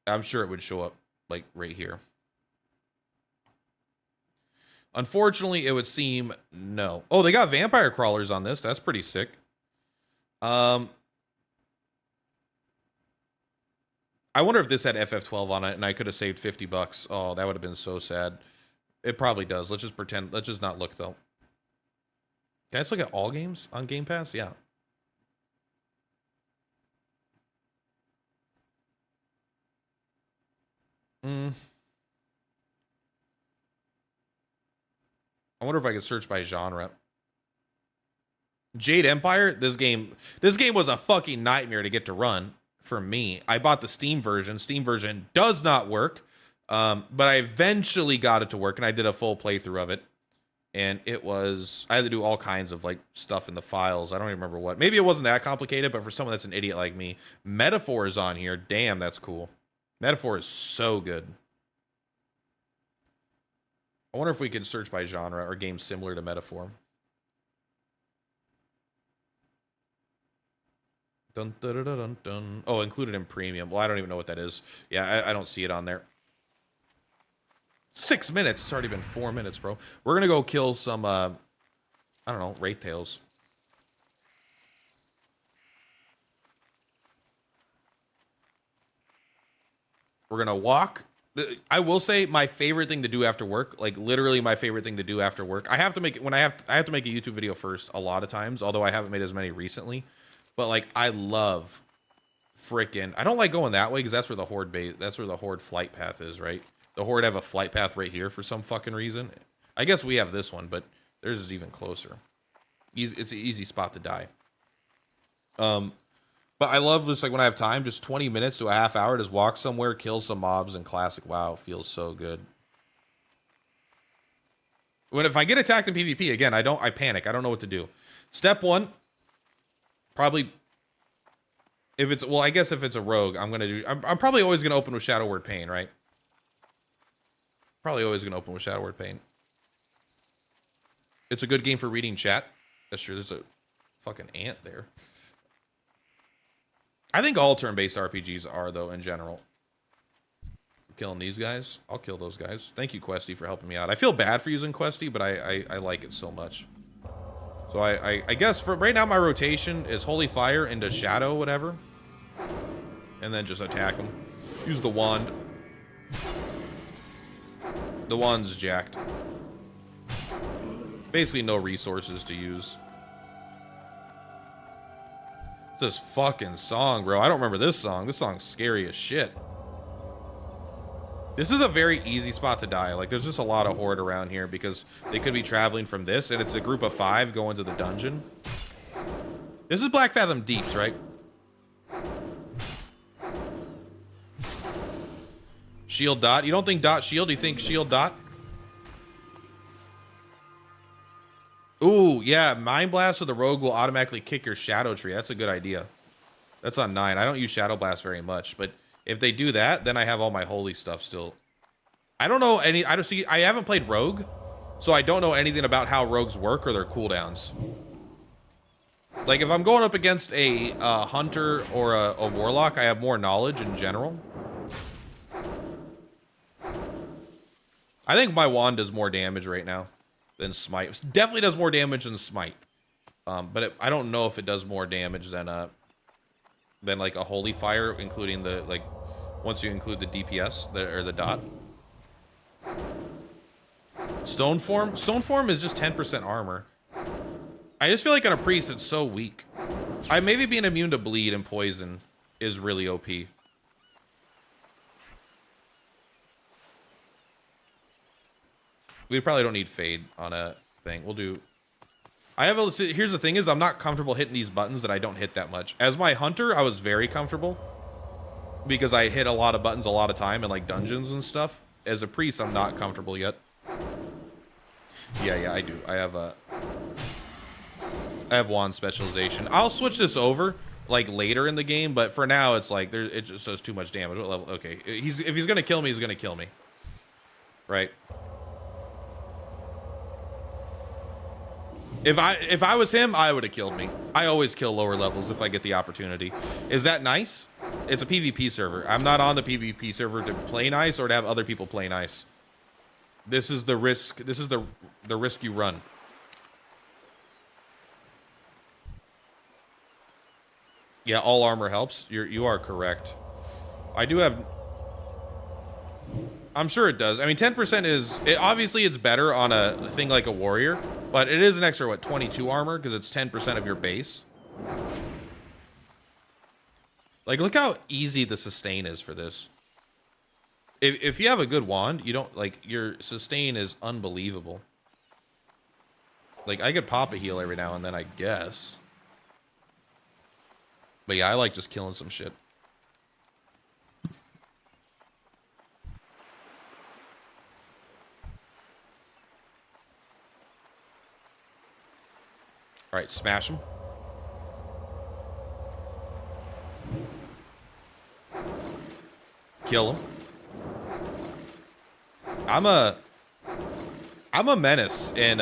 Speaker 1: I'm sure it would show up like right here. Unfortunately, it would seem no. Oh, they got vampire crawlers on this. That's pretty sick. I wonder if this had FF12 on it and I could have saved $50. Oh, that would have been so sad. It probably does. Let's just pretend. Let's just not look though. Can I just look at all games on Game Pass? Yeah. I wonder if I could search by genre. Jade Empire, this game was a fucking nightmare to get to run for me. I bought the Steam version. Steam version does not work. But I eventually got it to work and I did a full playthrough of it. And I had to do all kinds of like stuff in the files. I don't even remember what. Maybe it wasn't that complicated, but for someone that's an idiot like me, Metaphor is on here. Damn, that's cool. Metaphor is so good. I wonder if we can search by genre or games similar to Metaphor. Dun, dun, dun, dun, dun. Oh, included in premium. Well, I don't even know what that is. Yeah, I don't see it on there. 6 minutes. It's already been 4 minutes, bro. We're going to go kill some, I don't know, Wraith Tails. We're going to walk. I will say my favorite thing to do after work, like literally my favorite thing to do after work. I have to make it when I have to make a YouTube video first a lot of times, although I haven't made as many recently. But like I love freaking I don't like going that way because that's where the horde flight path is, right? The horde have a flight path right here for some fucking reason. I guess we have this one, but theirs is even closer. It's an easy spot to die. But I love this, like when I have time, just 20 minutes to a half hour, just walk somewhere, kill some mobs, and classic WoW feels so good. If I get attacked in PvP again, I panic. I don't know what to do. Step one, probably I guess if it's a rogue, I'm probably always gonna open with Shadow Word Pain, right? Probably always gonna open with Shadow Word Pain. It's a good game for reading chat. That's true. There's a fucking ant there. I think all turn-based RPGs are, though, in general. Killing these guys. I'll kill those guys. Thank you, Questy, for helping me out. I feel bad for using Questy, but I like it so much. So I guess for right now, my rotation is Holy Fire into Shadow, whatever. And then just attack them. Use the wand. The wand's jacked. Basically no resources to use. This fucking song, bro. I don't remember this song. This song's scary as shit. This is a very easy spot to die. Like, there's just a lot of horde around here because they could be traveling from this, and it's a group of 5 going to the dungeon. This is Black Fathom Deeps, right? Shield dot. You don't think dot shield? You think shield dot? Ooh, yeah. Mind Blast with the rogue will automatically kick your Shadow Tree. That's a good idea. That's on 9. I don't use Shadow Blast very much, but if they do that, then I have all my holy stuff still. I don't know any. I haven't played Rogue, so I don't know anything about how rogues work or their cooldowns. Like if I'm going up against a hunter or a warlock, I have more knowledge in general. I think my wand does more damage right now than Smite. Definitely does more damage than Smite. But I don't know if it does more damage than like a Holy Fire, including the once you include the DPS or the dot. Stone form is just 10% armor. I just feel like on a priest it's so weak. Maybe being immune to bleed and poison is really OP. We probably don't need fade on a thing. We'll do. Here's the thing is I'm not comfortable hitting these buttons that I don't hit that much. As my hunter, I was very comfortable because I hit a lot of buttons a lot of time in like dungeons and stuff. As a priest, I'm not comfortable yet. Yeah, I do. I have wand specialization. I'll switch this over like later in the game, but for now it's like it just does too much damage. What level? Okay, if he's gonna kill me, he's gonna kill me, right? If I was him, I would have killed me. I always kill lower levels if I get the opportunity. Is that nice? It's a PvP server. I'm not on the PvP server to play nice or to have other people play nice. This is the risk. This is the risk you run. Yeah, all armor helps. You are correct. I do have. I'm sure it does. I mean, 10% is obviously it's better on a thing like a warrior, but it is an extra 22 armor because it's 10% of your base. Like, look how easy the sustain is for this. If you have a good wand, you don't like your sustain is unbelievable. Like, I could pop a heal every now and then, I guess. But yeah, I like just killing some shit. All right, smash him. Kill him. I'm a menace in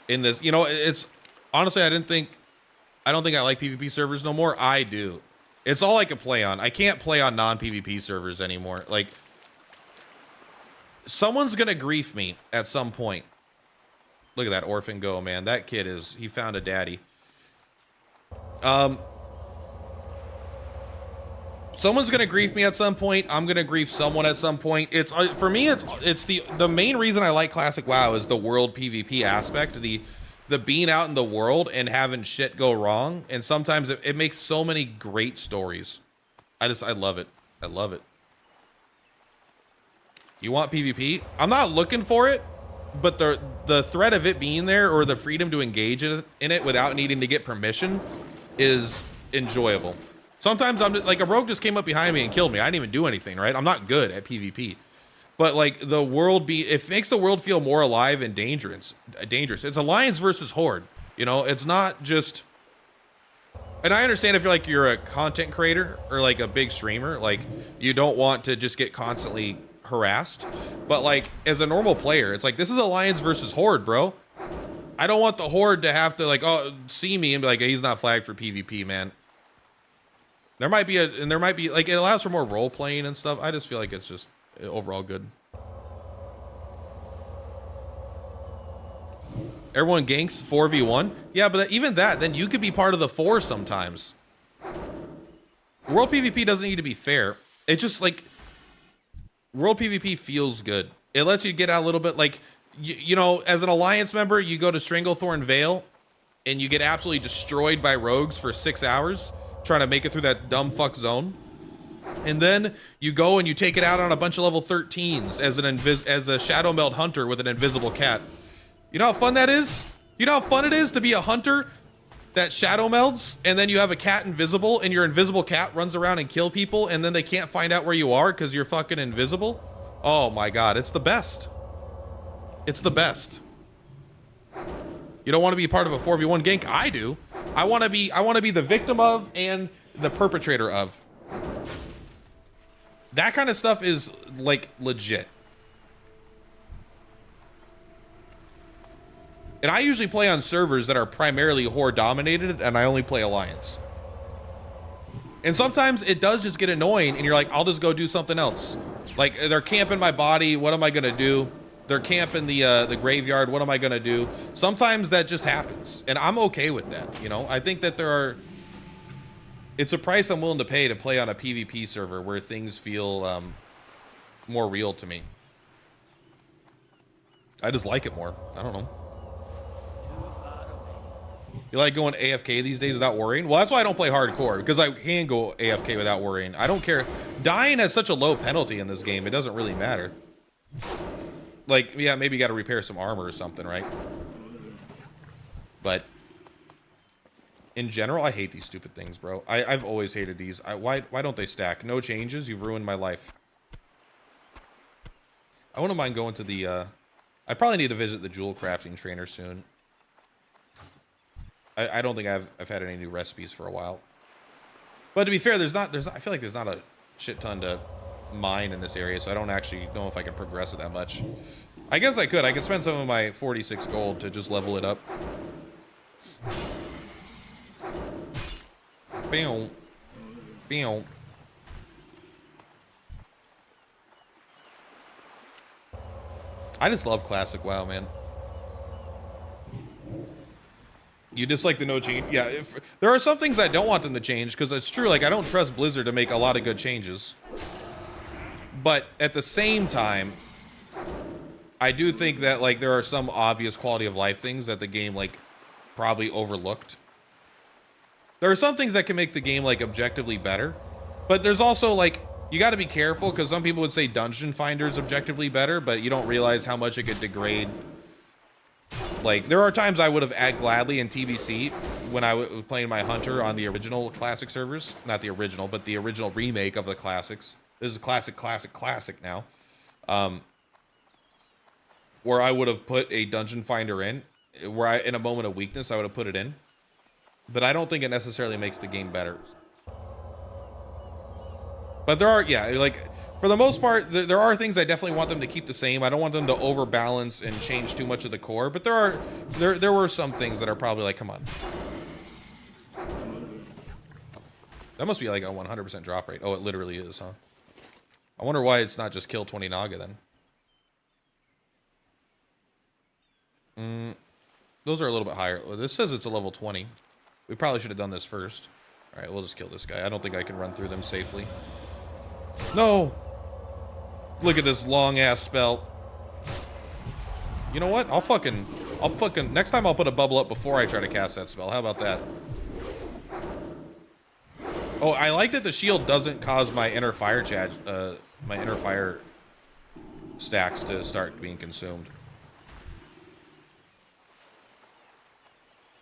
Speaker 1: this. You know, it's honestly I don't think I like PvP servers no more. I do. It's all I can play on. I can't play on non-PvP servers anymore. Like, someone's gonna grief me at some point. Look at that orphan go, man. That kid he found a daddy. Someone's gonna grief me at some point. I'm gonna grief someone at some point. It's for me. It's the main reason I like Classic WoW is the world PvP aspect. The being out in the world and having shit go wrong. And sometimes it makes so many great stories. I love it. I love it. You want PvP? I'm not looking for it. But the threat of it being there or the freedom to engage in it without needing to get permission is enjoyable. Sometimes I'm just, like a rogue just came up behind me and killed me. I didn't even do anything, right? I'm not good at PvP. But like it makes the world feel more alive and dangerous. It's alliance versus horde. You know, it's not just. And I understand if you're a content creator or like a big streamer, like you don't want to just get constantly harassed, but like as a normal player, it's like this is alliance versus horde, bro. I don't want the horde to have to like see me and be like, hey, he's not flagged for PvP, man. There might be like it allows for more role playing and stuff. I just feel like it's just overall good. Everyone ganks 4v1. Yeah, but even that, then you could be part of the 4 sometimes. World PvP doesn't need to be fair. It's just like World PvP feels good. It lets you get out a little bit. Like, you know, as an Alliance member, you go to Stranglethorn Vale and you get absolutely destroyed by rogues for 6 hours trying to make it through that dumb fuck zone. And then you go and you take it out on a bunch of level 13s as a Shadow Meld hunter with an invisible cat. You know how fun that is? You know how fun it is to be a hunter that shadow melds and then you have a cat invisible and your invisible cat runs around and kill people and then they can't find out where you are because you're fucking invisible? Oh my god, it's the best. It's the best. You don't want to be part of a 4v1 gank? I do. I want to be the victim of and the perpetrator of. That kind of stuff is like legit. And I usually play on servers that are primarily horde dominated and I only play alliance. And sometimes it does just get annoying and you're like, I'll just go do something else. Like they're camping my body. What am I going to do? They're camping the graveyard. What am I going to do? Sometimes that just happens and I'm okay with that. You know, I think that it's a price I'm willing to pay to play on a PvP server where things feel more real to me. I just like it more. I don't know. You like going AFK these days without worrying? Well, that's why I don't play hardcore, because I can go AFK without worrying. I don't care. Dying has such a low penalty in this game, it doesn't really matter. Like, yeah, maybe you got to repair some armor or something, right? But in general, I hate these stupid things, bro. I've always hated these. Why don't they stack? No changes. You've ruined my life. I wouldn't mind going to the... I probably need to visit the jewel crafting trainer soon. I don't think I've had any new recipes for a while. But to be fair, there's not I feel like there's not a shit ton to mine in this area, so I don't actually know if I can progress it that much. I guess I could. I could spend some of my 46 gold to just level it up. Bam. Bam. I just love classic WoW, man. You dislike the no change? Yeah, there are some things I don't want them to change, because it's true, like, I don't trust Blizzard to make a lot of good changes. But at the same time, I do think that, like, there are some obvious quality of life things that the game, like, probably overlooked. There are some things that can make the game, like, objectively better. But there's also, like, you got to be careful, because some people would say Dungeon Finder is objectively better, but you don't realize how much it could degrade. Like, there are times I would have gladly in TBC when I was playing my Hunter on the original classic servers. Not the original, but the original remake of the classics. This is classic now. Where I would have put a Dungeon Finder in. Where in a moment of weakness, I would have put it in. But I don't think it necessarily makes the game better. But there are, yeah, like, for the most part, there are things I definitely want them to keep the same. I don't want them to overbalance and change too much of the core. But there were some things that are probably like, come on. That must be like a 100% drop rate. Oh, it literally is, huh? I wonder why it's not just kill 20 Naga then. Those are a little bit higher. Well, this says it's a level 20. We probably should have done this first. All right, we'll just kill this guy. I don't think I can run through them safely. No! Look at this long-ass spell. You know what? I'll fucking... Next time I'll put a bubble up before I try to cast that spell. How about that? Oh, I like that the shield doesn't cause my inner fire stacks to start being consumed.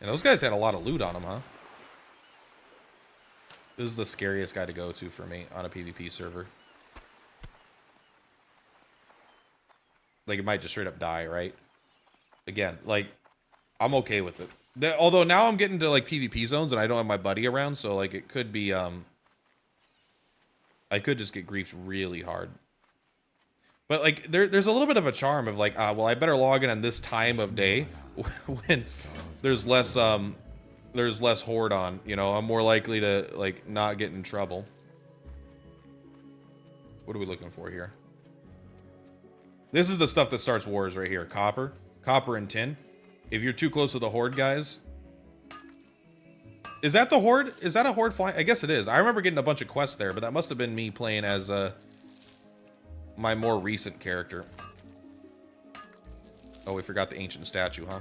Speaker 1: And those guys had a lot of loot on them, huh? This is the scariest guy to go to for me on a PvP server. Like, it might just straight up die, right? Again, like, I'm okay with it. Although now I'm getting to, like, PvP zones and I don't have my buddy around, so, like, it could be, I could just get griefed really hard. But, like, there's a little bit of a charm of, like, well, I better log in on this time of day when there's less horde on, you know. I'm more likely to, like, not get in trouble. What are we looking for here? This is the stuff that starts wars right here. Copper and tin. If you're too close to the horde guys. Is that the horde? Is that a horde flying? I guess it is. I remember getting a bunch of quests there, but that must have been me playing as my more recent character. Oh, we forgot the ancient statue, huh?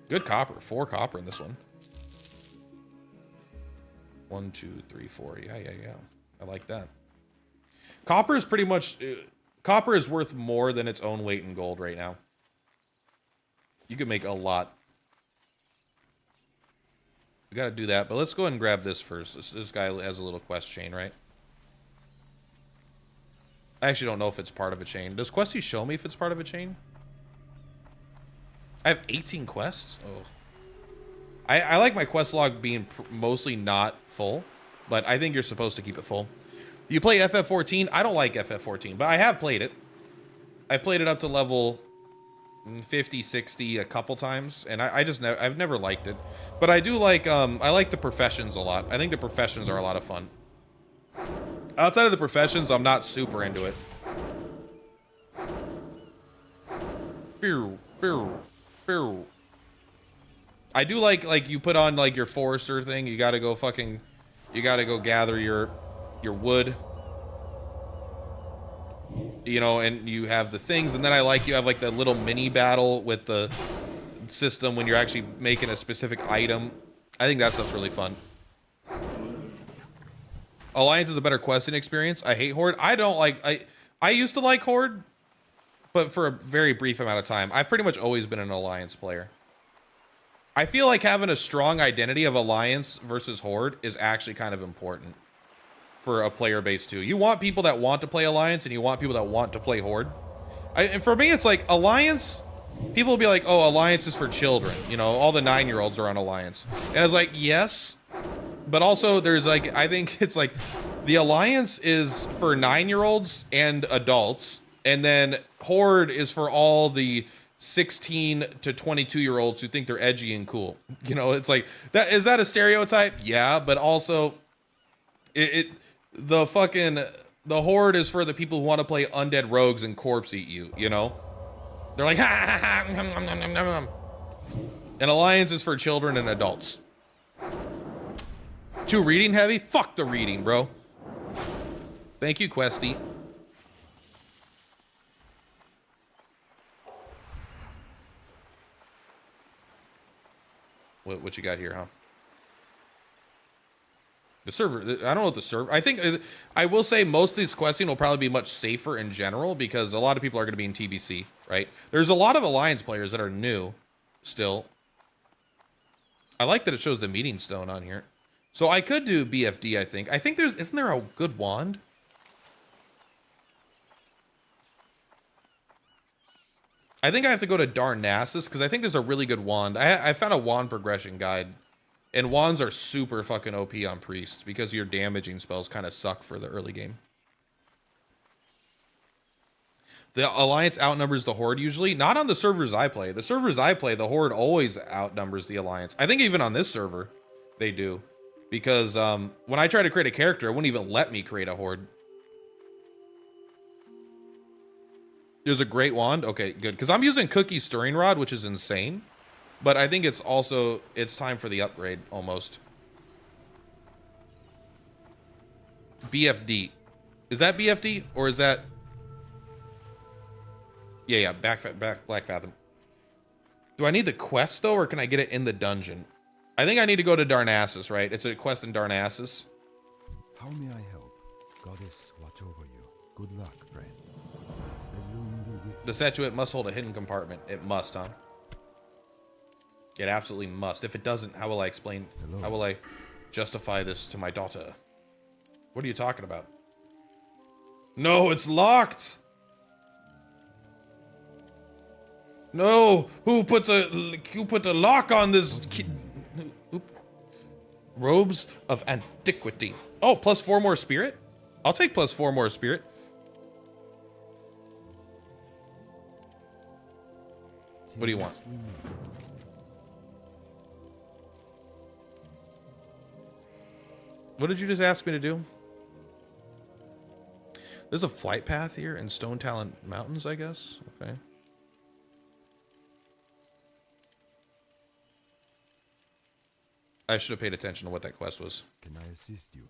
Speaker 1: Good copper. 4 copper in this one. 1, 2, 3, 4. Yeah. I like that. Copper is pretty much... copper is worth more than its own weight in gold right now. You could make a lot. We gotta do that, but let's go ahead and grab this first. This guy has a little quest chain, right? I actually don't know if it's part of a chain. Does Questy show me if it's part of a chain? I have 18 quests? Oh. I like my quest log being mostly not full, but I think you're supposed to keep it full. You play FF14? I don't like FF14, but I have played it. I've played it up to level 50, 60 a couple times, and I've never liked it. But I do like, I like the professions a lot. I think the professions are a lot of fun. Outside of the professions, I'm not super into it. I do like you put on like your forester thing. You gotta go gather your wood. You know, and you have the things, and then you have like the little mini battle with the system when you're actually making a specific item. I think that stuff's really fun. Alliance is a better questing experience. I hate Horde. I used to like Horde, but for a very brief amount of time. I've pretty much always been an Alliance player. I feel like having a strong identity of Alliance versus Horde is actually kind of important for a player base too. You want people that want to play Alliance, and you want people that want to play Horde. And for me, it's like Alliance people will be like, oh, Alliance is for children. You know, all the 9-year-olds are on Alliance. And I was like, yes. But also there's like, I think it's like the Alliance is for 9-year-olds and adults. And then Horde is for all the 16 to 22-year-olds who think they're edgy and cool. You know, it's like, that is that a stereotype? Yeah, but also the Horde is for the people who want to play undead rogues and corpse eat you, you know? They're like, ha ha ha, nom, nom, nom, nom, nom. And Alliance is for children and adults. Too reading heavy? Fuck the reading, bro. Thank you, Questy. What you got here, huh? The server, I don't know what the server, I think, I will say most of these questing will probably be much safer in general because a lot of people are going to be in TBC, right? There's a lot of Alliance players that are new still. I like that it shows the meeting stone on here. So I could do BFD, I think. I think isn't there a good wand? I think I have to go to Darnassus because I think there's a really good wand. I found a wand progression guide. And wands are super fucking OP on priests because your damaging spells kind of suck for the early game. The Alliance outnumbers the Horde usually. Not on the servers I play. The servers I play, the Horde always outnumbers the Alliance. I think even on this server, they do. Because when I try to create a character, it wouldn't even let me create a Horde. There's a great wand? Okay, good. Because I'm using Cookie Stirring Rod, which is insane. But I think it's also, it's time for the upgrade, almost. BFD. Is that BFD? Or is that... Yeah, Black Fathom. Do I need the quest, though, or can I get it in the dungeon? I think I need to go to Darnassus, right? It's a quest in Darnassus.
Speaker 19: How may I help? Goddess, watch over you. Good luck, friend. The loom be with
Speaker 1: The statuette must hold a hidden compartment. It must, huh? It absolutely must. If it doesn't, how will I explain? Hello. How will I justify this to my daughter? What are you talking about? No, it's locked. No, who put the lock on this? Robes of antiquity. Oh, plus 4 more spirit. I'll take plus 4 more spirit. What do you want? What did you just ask me to do? There's a flight path here in Stone Talon Mountains, I guess. Okay. I should have paid attention to what that quest was.
Speaker 19: Can I assist you?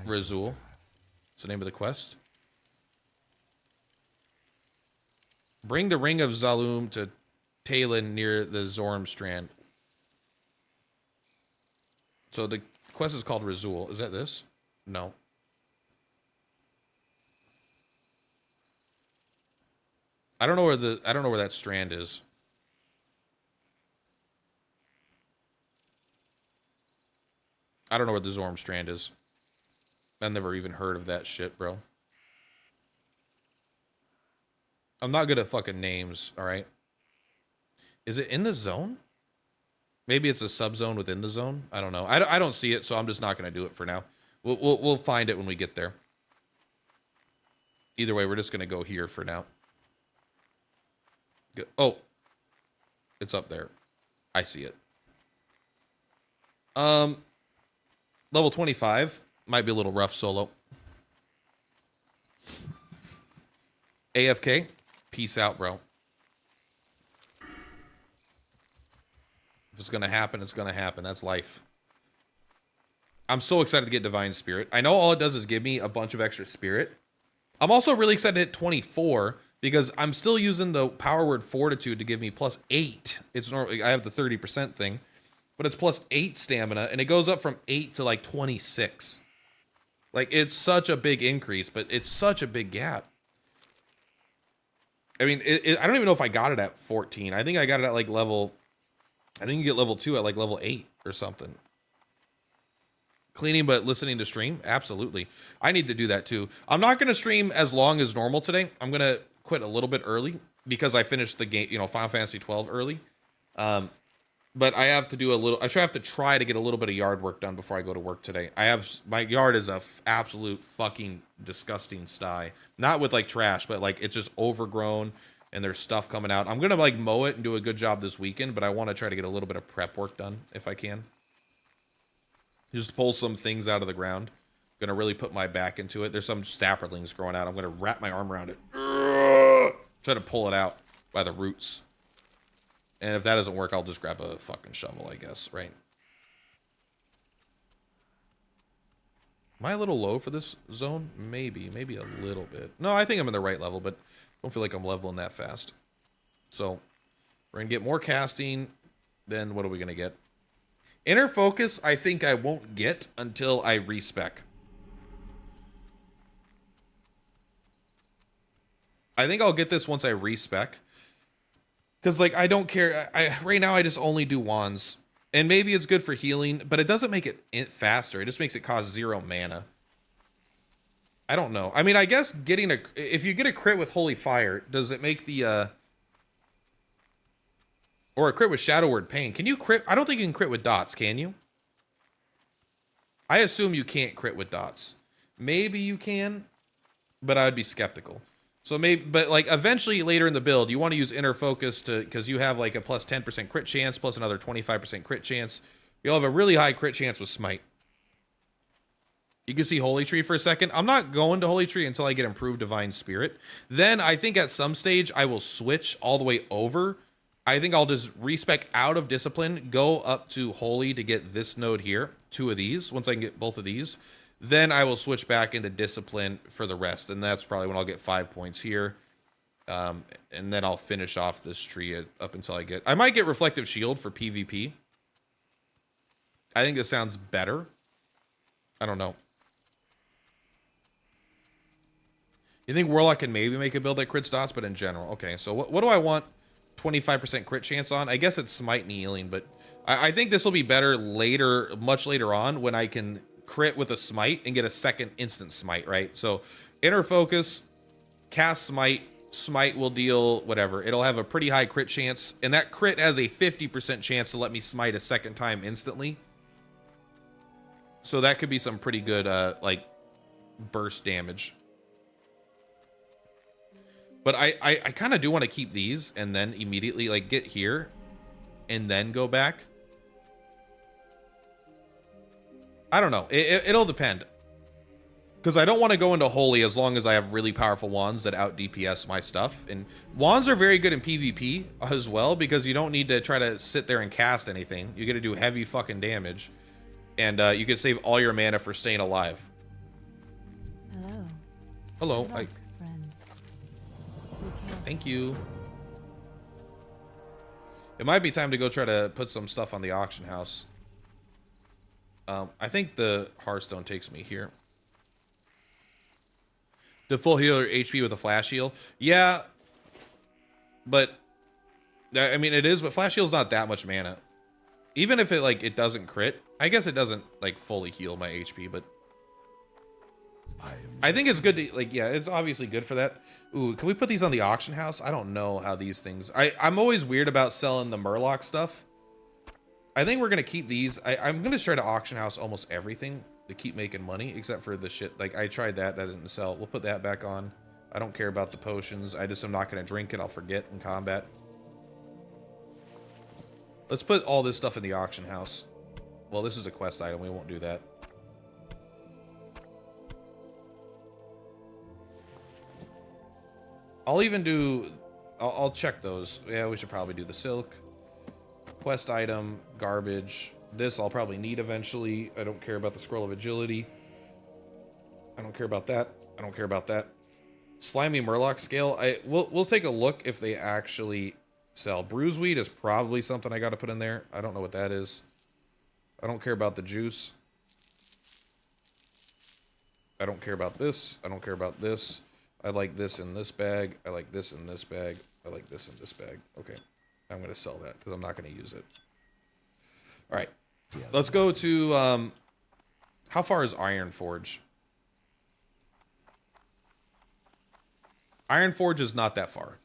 Speaker 1: Razul. What's the name of the quest? Bring the Ring of Zalum to Talon near the Zorm Strand. So the quest is called Razul. Is that this? No. I don't know where that strand is. I don't know where the Zorm Strand is. I've never even heard of that shit, bro. I'm not good at fucking names, all right? Is it in the zone? Maybe it's a subzone within the zone. I don't know. I don't see it, so I'm just not going to do it for now. We'll find it when we get there. Either way, we're just going to go here for now. Oh, it's up there. I see it. Level 25 might be a little rough solo. AFK, peace out, bro. If it's gonna happen, it's gonna happen. That's life. I'm so excited to get Divine Spirit. I know all it does is give me a bunch of extra spirit. I'm also really excited to hit 24 because I'm still using the power word Fortitude to give me +8. It's normally, I have the 30% thing, but it's +8 stamina, and it goes up from 8 to like 26. Like, it's such a big increase, but it's such a big gap. I mean, I don't even know if I got it at 14. I think I got it at like level, I think you get level 2 at like level 8 or something. Cleaning but listening to stream? Absolutely. I need to do that too. I'm not going to stream as long as normal today. I'm going to quit a little bit early because I finished the game, you know, Final Fantasy 12 early. But I have to do a little, I should have to try to get a little bit of yard work done before I go to work today. My yard is a absolute fucking disgusting sty. Not with like trash, but like it's just overgrown and there's stuff coming out. I'm going to like mow it and do a good job this weekend, but I want to try to get a little bit of prep work done if I can. Just pull some things out of the ground. Going to really put my back into it. There's some sapperlings growing out. I'm going to wrap my arm around it. Try to pull it out by the roots. And if that doesn't work, I'll just grab a fucking shovel, I guess, right? Am I a little low for this zone? Maybe a little bit. No, I think I'm in the right level, but I don't feel like I'm leveling that fast. So, we're going to get more casting. Then what are we going to get? Inner focus, I think I won't get until I respec. I think I'll get this once I respec. Because, like, I don't care. Right now, I just only do wands. And maybe it's good for healing, but it doesn't make it faster. It just makes it cost 0 mana. I don't know. I mean, I guess getting if you get a crit with Holy Fire, does it make the, or a crit with Shadow Word Pain? Can you crit? I don't think you can crit with dots, can you? I assume you can't crit with dots. Maybe you can, but I would be skeptical. So maybe, but like eventually later in the build, you want to use Inner Focus because you have like a plus 10% crit chance, plus another 25% crit chance. You'll have a really high crit chance with Smite. You can see Holy Tree for a second. I'm not going to Holy Tree until I get Improved Divine Spirit. Then I think at some stage I will switch all the way over. I think I'll just respec out of Discipline, go up to Holy to get this node here, 2 of these. Once I can get both of these, then I will switch back into Discipline for the rest. And that's probably when I'll get 5 points here. And then I'll finish off this tree up until I might get Reflective Shield for PvP. I think this sounds better. I don't know. You think Warlock can maybe make a build that crits dots, but in general. Okay, so what do I want 25% crit chance on? I guess it's Smite and Healing, but I think this will be better later, much later on, when I can crit with a Smite and get a second instant Smite, right? So Inner Focus, cast Smite. Smite will deal whatever. It'll have a pretty high crit chance, and that crit has a 50% chance to let me smite a second time instantly. So that could be some pretty good like burst damage. But I kind of do want to keep these and then immediately like get here and then go back. I don't know. It'll depend. Because I don't want to go into Holy as long as I have really powerful wands that out DPS my stuff. And wands are very good in PvP as well, because you don't need to try to sit there and cast anything. You get to do heavy fucking damage. And you can save all your mana for staying alive.
Speaker 20: Hello.
Speaker 1: Hello.
Speaker 20: Good luck, friend.
Speaker 1: Thank you. It might be time to go try to put some stuff on the auction house. I think the Hearthstone takes me here. The full healer HP with a flash heal. Yeah. But I mean it is, but flash heal's not that much mana. Even if it doesn't crit. I guess it doesn't like fully heal my HP, but I think it's good to yeah, it's obviously good for that. Ooh, can we put these on the auction house? I don't know how these things. I'm always weird about selling the Murloc stuff. I think we're gonna keep these. I'm gonna try to auction house almost everything to keep making money, except for the shit. Like I tried that didn't sell. We'll put that back on. I don't care about the potions. I just am not gonna drink it. I'll forget in combat. Let's put all this stuff in the auction house. Well, this is a quest item. We won't do that. I'll even do... I'll check those. Yeah, we should probably do the silk. Quest item, garbage. This I'll probably need eventually. I don't care about the scroll of agility. I don't care about that. I don't care about that. Slimy Murloc scale. We'll take a look if they actually sell. Bruiseweed is probably something I got to put in there. I don't know what that is. I don't care about the juice. I don't care about this. I don't care about this. I like this in this bag. I like this in this bag. I like this in this bag. Okay. I'm going to sell that because I'm not going to use it. All right. Let's go to How far is Iron Forge? Iron Forge is not that far.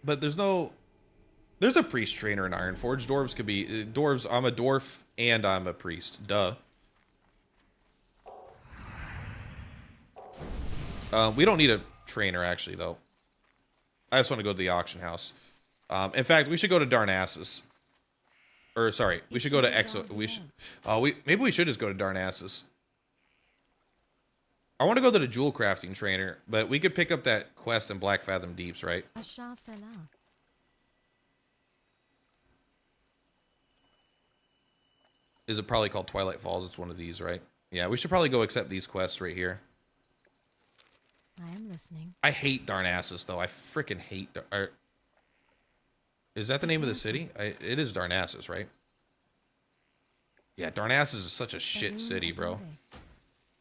Speaker 1: But there's a priest trainer in Iron Forge. Dwarves could be dwarves. I'm a dwarf and I'm a priest. Duh. We don't need a trainer actually though. I just want to go to the auction house. In fact, we should go to Darnassus. Or sorry, we should go to Exo. Maybe we should just go to Darnassus. I want to go to the jewel crafting trainer, but we could pick up that quest in Black Fathom Deeps, right? Is it probably called Twilight Falls? It's one of these, right? Yeah, we should probably go accept these quests right here.
Speaker 20: I am listening.
Speaker 1: I hate Darnassus, though. I freaking hate... Is that the name of the city? It is Darnassus, right? Yeah, Darnassus is such a shit city, bro.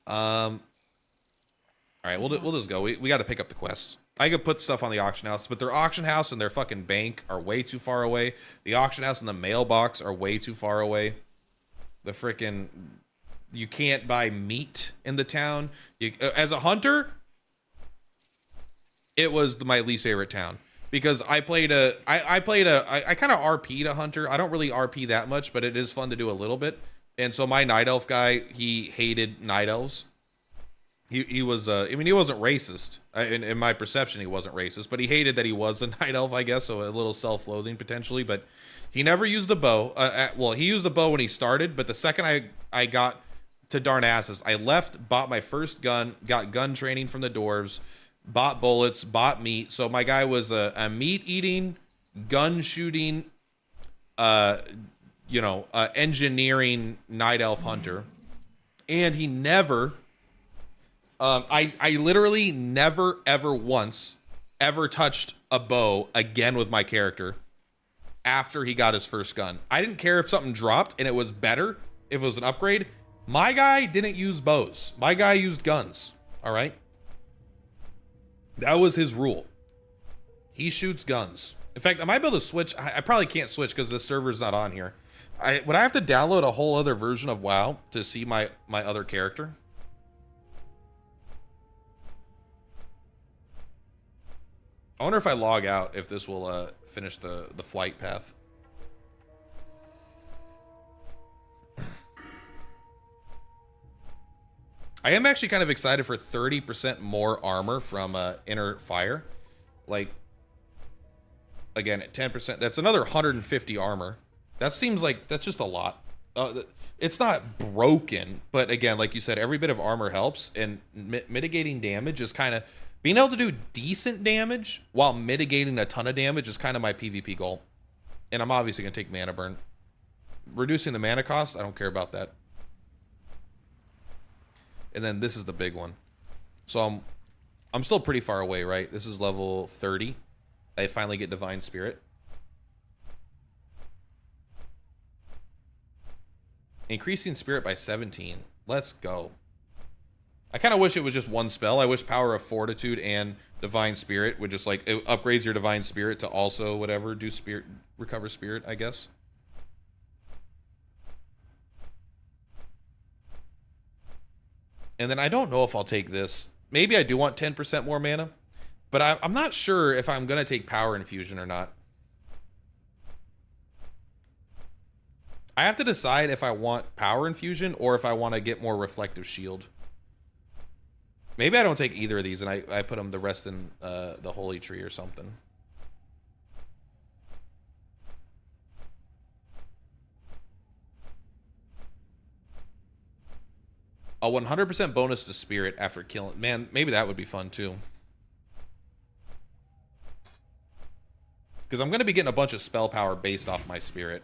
Speaker 1: All right, we'll just go. We got to pick up the quests. I could put stuff on the auction house, but their auction house and their fucking bank are way too far away. The auction house and the mailbox are way too far away. The freaking... You can't buy meat in the town. As a hunter, it was my least favorite town. Because I kind of RP'd a hunter. I don't really RP that much, but it is fun to do a little bit. And so my night elf guy, he hated night elves. He was, I mean, he wasn't racist. In my perception, he wasn't racist, but he hated that he was a night elf, I guess. So a little self-loathing potentially, but he never used the bow. Well, he used the bow when he started, but the second I got to Darnassus, I left, bought my first gun, got gun training from the dwarves, bought bullets, bought meat. So my guy was a meat eating, gun shooting, engineering night elf hunter. And he never, I literally never, ever once ever touched a bow again with my character after he got his first gun. I didn't care if something dropped and it was better, if it was an upgrade. My guy didn't use bows. My guy used guns. All right. That was his rule. He shoots guns. In fact, I might be able to switch. I probably can't switch because the server's not on here. Would I have to download a whole other version of WoW to see my other character? I wonder if I log out, if this will finish the flight path. I am actually kind of excited for 30% more armor from Inner Fire. Like, again, at 10%, that's another 150 armor. That seems like, that's just a lot. It's not broken, but again, like you said, every bit of armor helps, and mitigating damage is kind of, being able to do decent damage while mitigating a ton of damage is kind of my PvP goal. And I'm obviously going to take mana burn. Reducing the mana cost, I don't care about that. And then this is the big one. So I'm still pretty far away, right? This is level 30. I finally get Divine Spirit. Increasing Spirit by 17. Let's go. I kind of wish it was just one spell. I wish Power of Fortitude and Divine Spirit would just, like, it upgrades your Divine Spirit to also whatever, do spirit, recover spirit, I guess. And then I don't know if I'll take this. Maybe I do want 10% more mana, but I'm not sure if I'm going to take Power Infusion or not. I have to decide if I want Power Infusion or if I want to get more Reflective Shield. Maybe I don't take either of these and I put them the rest in the Holy Tree or something. A 100% bonus to Spirit after killing. Man, maybe that would be fun too. Because I'm going to be getting a bunch of spell power based off my Spirit.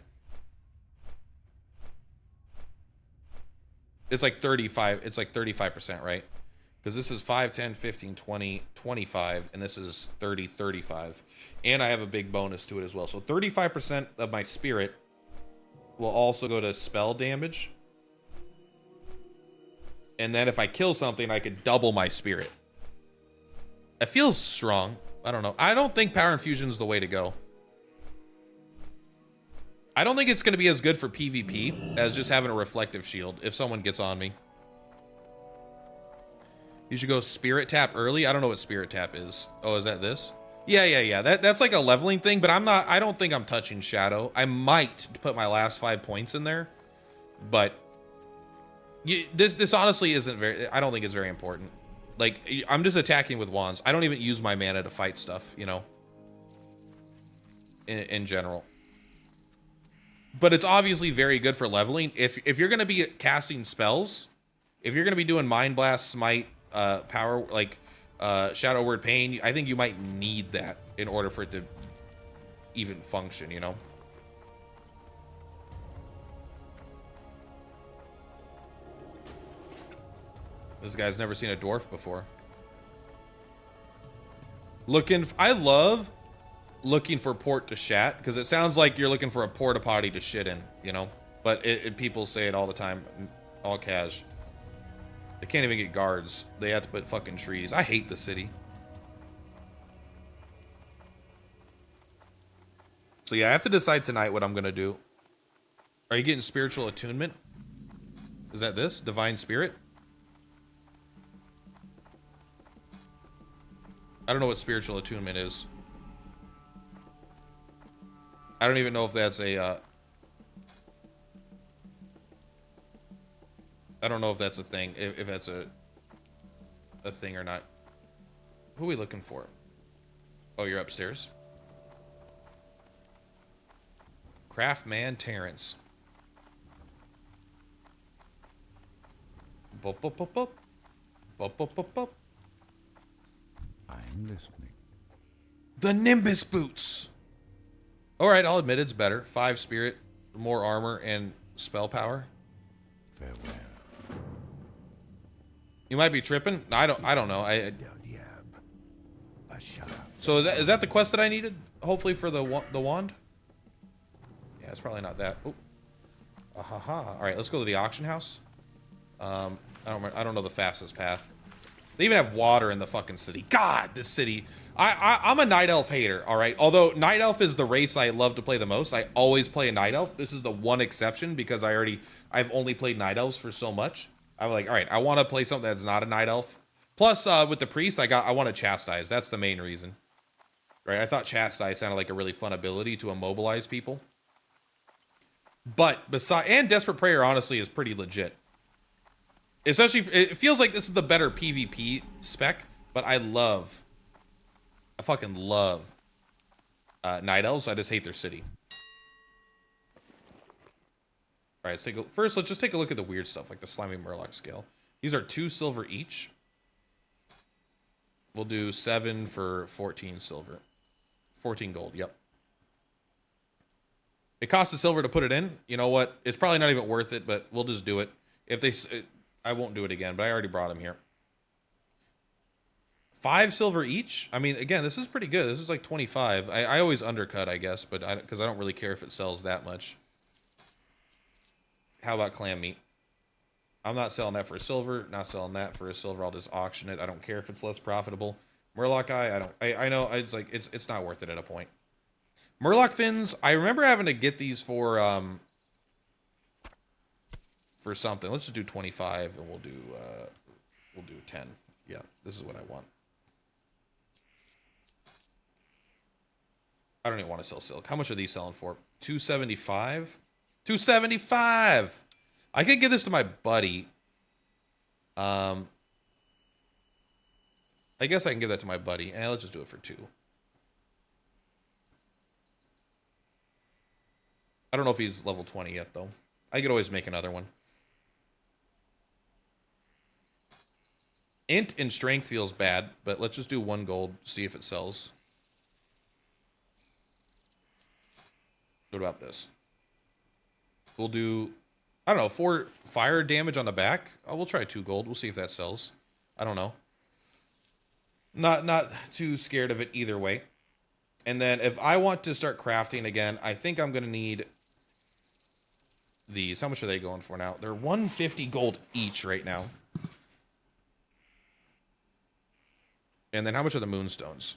Speaker 1: It's like 35. It's like 35%, right? Because this is 5, 10, 15, 20, 25. And this is 30, 35. And I have a big bonus to it as well. So 35% of my Spirit will also go to spell damage. And then if I kill something, I could double my Spirit. It feels strong. I don't know. I don't think Power Infusion is the way to go. I don't think it's going to be as good for PvP as just having a reflective shield if someone gets on me. You should go Spirit Tap early. I don't know what Spirit Tap is. Oh, is that this? Yeah. That's like a leveling thing, but I don't think I'm touching Shadow. I might put my last 5 points in there, but this honestly isn't I don't think it's very important. Like, I'm just attacking with wands. I don't even use my mana to fight stuff, you know, in general. But it's obviously very good for leveling. If you're going to be casting spells, if you're going to be doing Mind Blast, Smite, Power, like Shadow Word Pain, I think you might need that in order for it to even function, you know? This guy's never seen a dwarf before. I love looking for port to shat, because it sounds like you're looking for a porta potty to shit in, you know? But people say it all the time, all cash. They can't even get guards. They have to put fucking trees. I hate the city. So yeah, I have to decide tonight what I'm gonna do. Are you getting spiritual attunement? Is that this? Divine Spirit? I don't know what spiritual attunement is. I don't even know if that's a, I don't know if that's a thing, if that's a thing or not. Who are we looking for? Oh, you're upstairs? Craftman Terrence. Bop, bop, bop, bop. Bop, bop, bop, bop.
Speaker 19: I'm listening.
Speaker 1: The Nimbus boots. All right, I'll admit it's better. 5 spirit, more armor, and spell power.
Speaker 19: Farewell.
Speaker 1: You might be tripping. I don't know. So is that the quest that I needed? Hopefully for the wand. Yeah, it's probably not that. Oh. All right, let's go to the auction house. I don't know the fastest path. They even have water in the fucking city. God, this city. I'm a Night Elf hater, all right? Although Night Elf is the race I love to play the most. I always play a Night Elf. This is the one exception because I've only played Night Elves for so much. I'm like, all right, I want to play something that's not a Night Elf. Plus, with the Priest, I want to Chastise. That's the main reason. Right? I thought Chastise sounded like a really fun ability to immobilize people. But and Desperate Prayer, honestly, is pretty legit. Especially, it feels like this is the better PvP spec, but I fucking love Night Elves. I just hate their city. All right, let's just take a look at the weird stuff, like the Slimy Murloc scale. These are 2 silver each. We'll do 7 for 14 silver. 14 gold, yep. It costs a silver to put it in. You know what? It's probably not even worth it, but we'll just do it. I won't do it again, but I already brought them here. 5 silver each? I mean, again, this is pretty good. This is like 25. I always undercut, I guess, but because I don't really care if it sells that much. How about clam meat? I'm not selling that for a silver. Not selling that for a silver. I'll just auction it. I don't care if it's less profitable. Murloc eye, I know it's not worth it at a point. Murloc fins, I remember having to get these for something. Let's just do 25 and we'll do 10. Yeah, this is what I want. I don't even want to sell silk. How much are these selling for? 275? 275! I could give this to my buddy. I guess I can give that to my buddy. And let's just do it for 2. I don't know if he's level 20 yet, though. I could always make another one. Int and strength feels bad, but let's just do 1 gold, see if it sells. What about this? We'll do, I don't know, 4 fire damage on the back. Oh, we'll try 2 gold. We'll see if that sells. I don't know. Not too scared of it either way. And then if I want to start crafting again, I think I'm going to need these. How much are they going for now? They're 150 gold each right now. And then how much are the moonstones?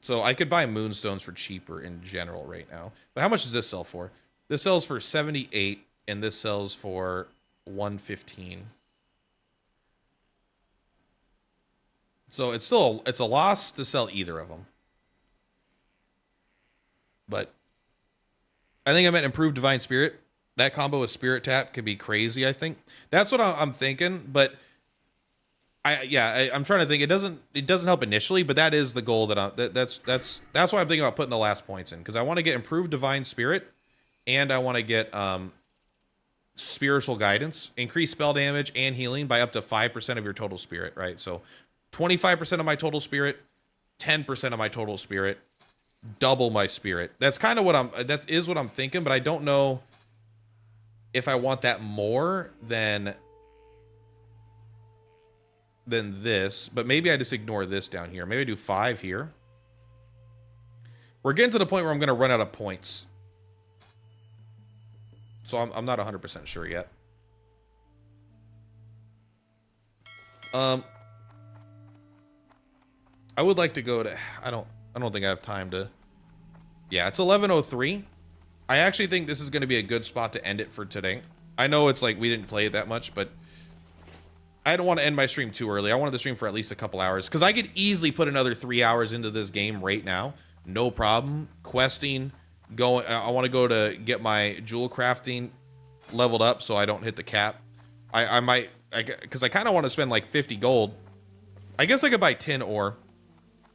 Speaker 1: So I could buy moonstones for cheaper in general right now. But how much does this sell for? This sells for 78 and this sells for 115. So it's still it's a loss to sell either of them. But I think I meant improved divine spirit. That combo with spirit tap could be crazy, I think. That's what I'm thinking, but I'm trying to think. It doesn't help initially, but that is the goal that's why I'm thinking about putting the last points in, because I want to get improved divine spirit and I want to get spiritual guidance, increase spell damage and healing by up to 5% of your total spirit, right? So 25% of my total spirit, 10% of my total spirit, double my spirit. That's kind of what I'm thinking, but I don't know if I want that more than this, but maybe I just ignore this down here. Maybe I do 5 here. We're getting to the point where I'm going to run out of points. So I'm not 100% sure yet. I would like to go to, I don't think I have time to. Yeah, it's 11:03. I actually think this is going to be a good spot to end it for today. I know it's like we didn't play it that much, but I don't want to end my stream too early. I wanted to stream for at least a couple hours because I could easily put another 3 hours into this game right now. No problem. Questing, going. I want to go to get my jewel crafting leveled up so I don't hit the cap. I might, because I kind of want to spend like 50 gold. I guess I could buy 10 ore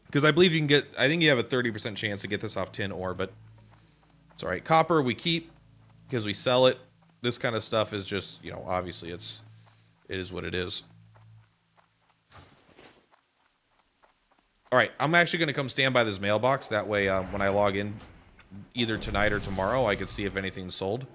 Speaker 1: because I believe you can get, I think you have a 30% chance to get this off 10 ore, but it's all right. Copper we keep because we sell it. This kind of stuff is just, you know, obviously it is what it is. All right, I'm actually going to come stand by this mailbox. That way, when I log in, either tonight or tomorrow, I can see if anything's sold.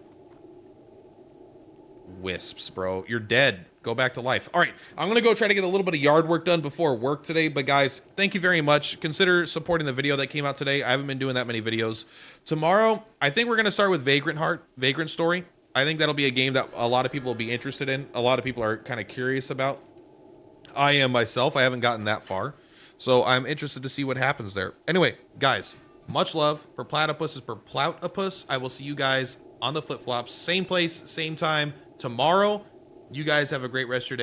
Speaker 1: Wisps, bro. You're dead. Go back to life. All right, I'm going to go try to get a little bit of yard work done before work today. But guys, thank you very much. Consider supporting the video that came out today. I haven't been doing that many videos. Tomorrow, I think we're going to start with Vagrant Story. I think that'll be a game that a lot of people will be interested in. A lot of people are kind of curious about. I am myself. I haven't gotten that far. So I'm interested to see what happens there. Anyway, guys, much love. Per platypus is per ploutopus. I will see you guys on the flip-flops. Same place, same time tomorrow. You guys have a great rest of your day.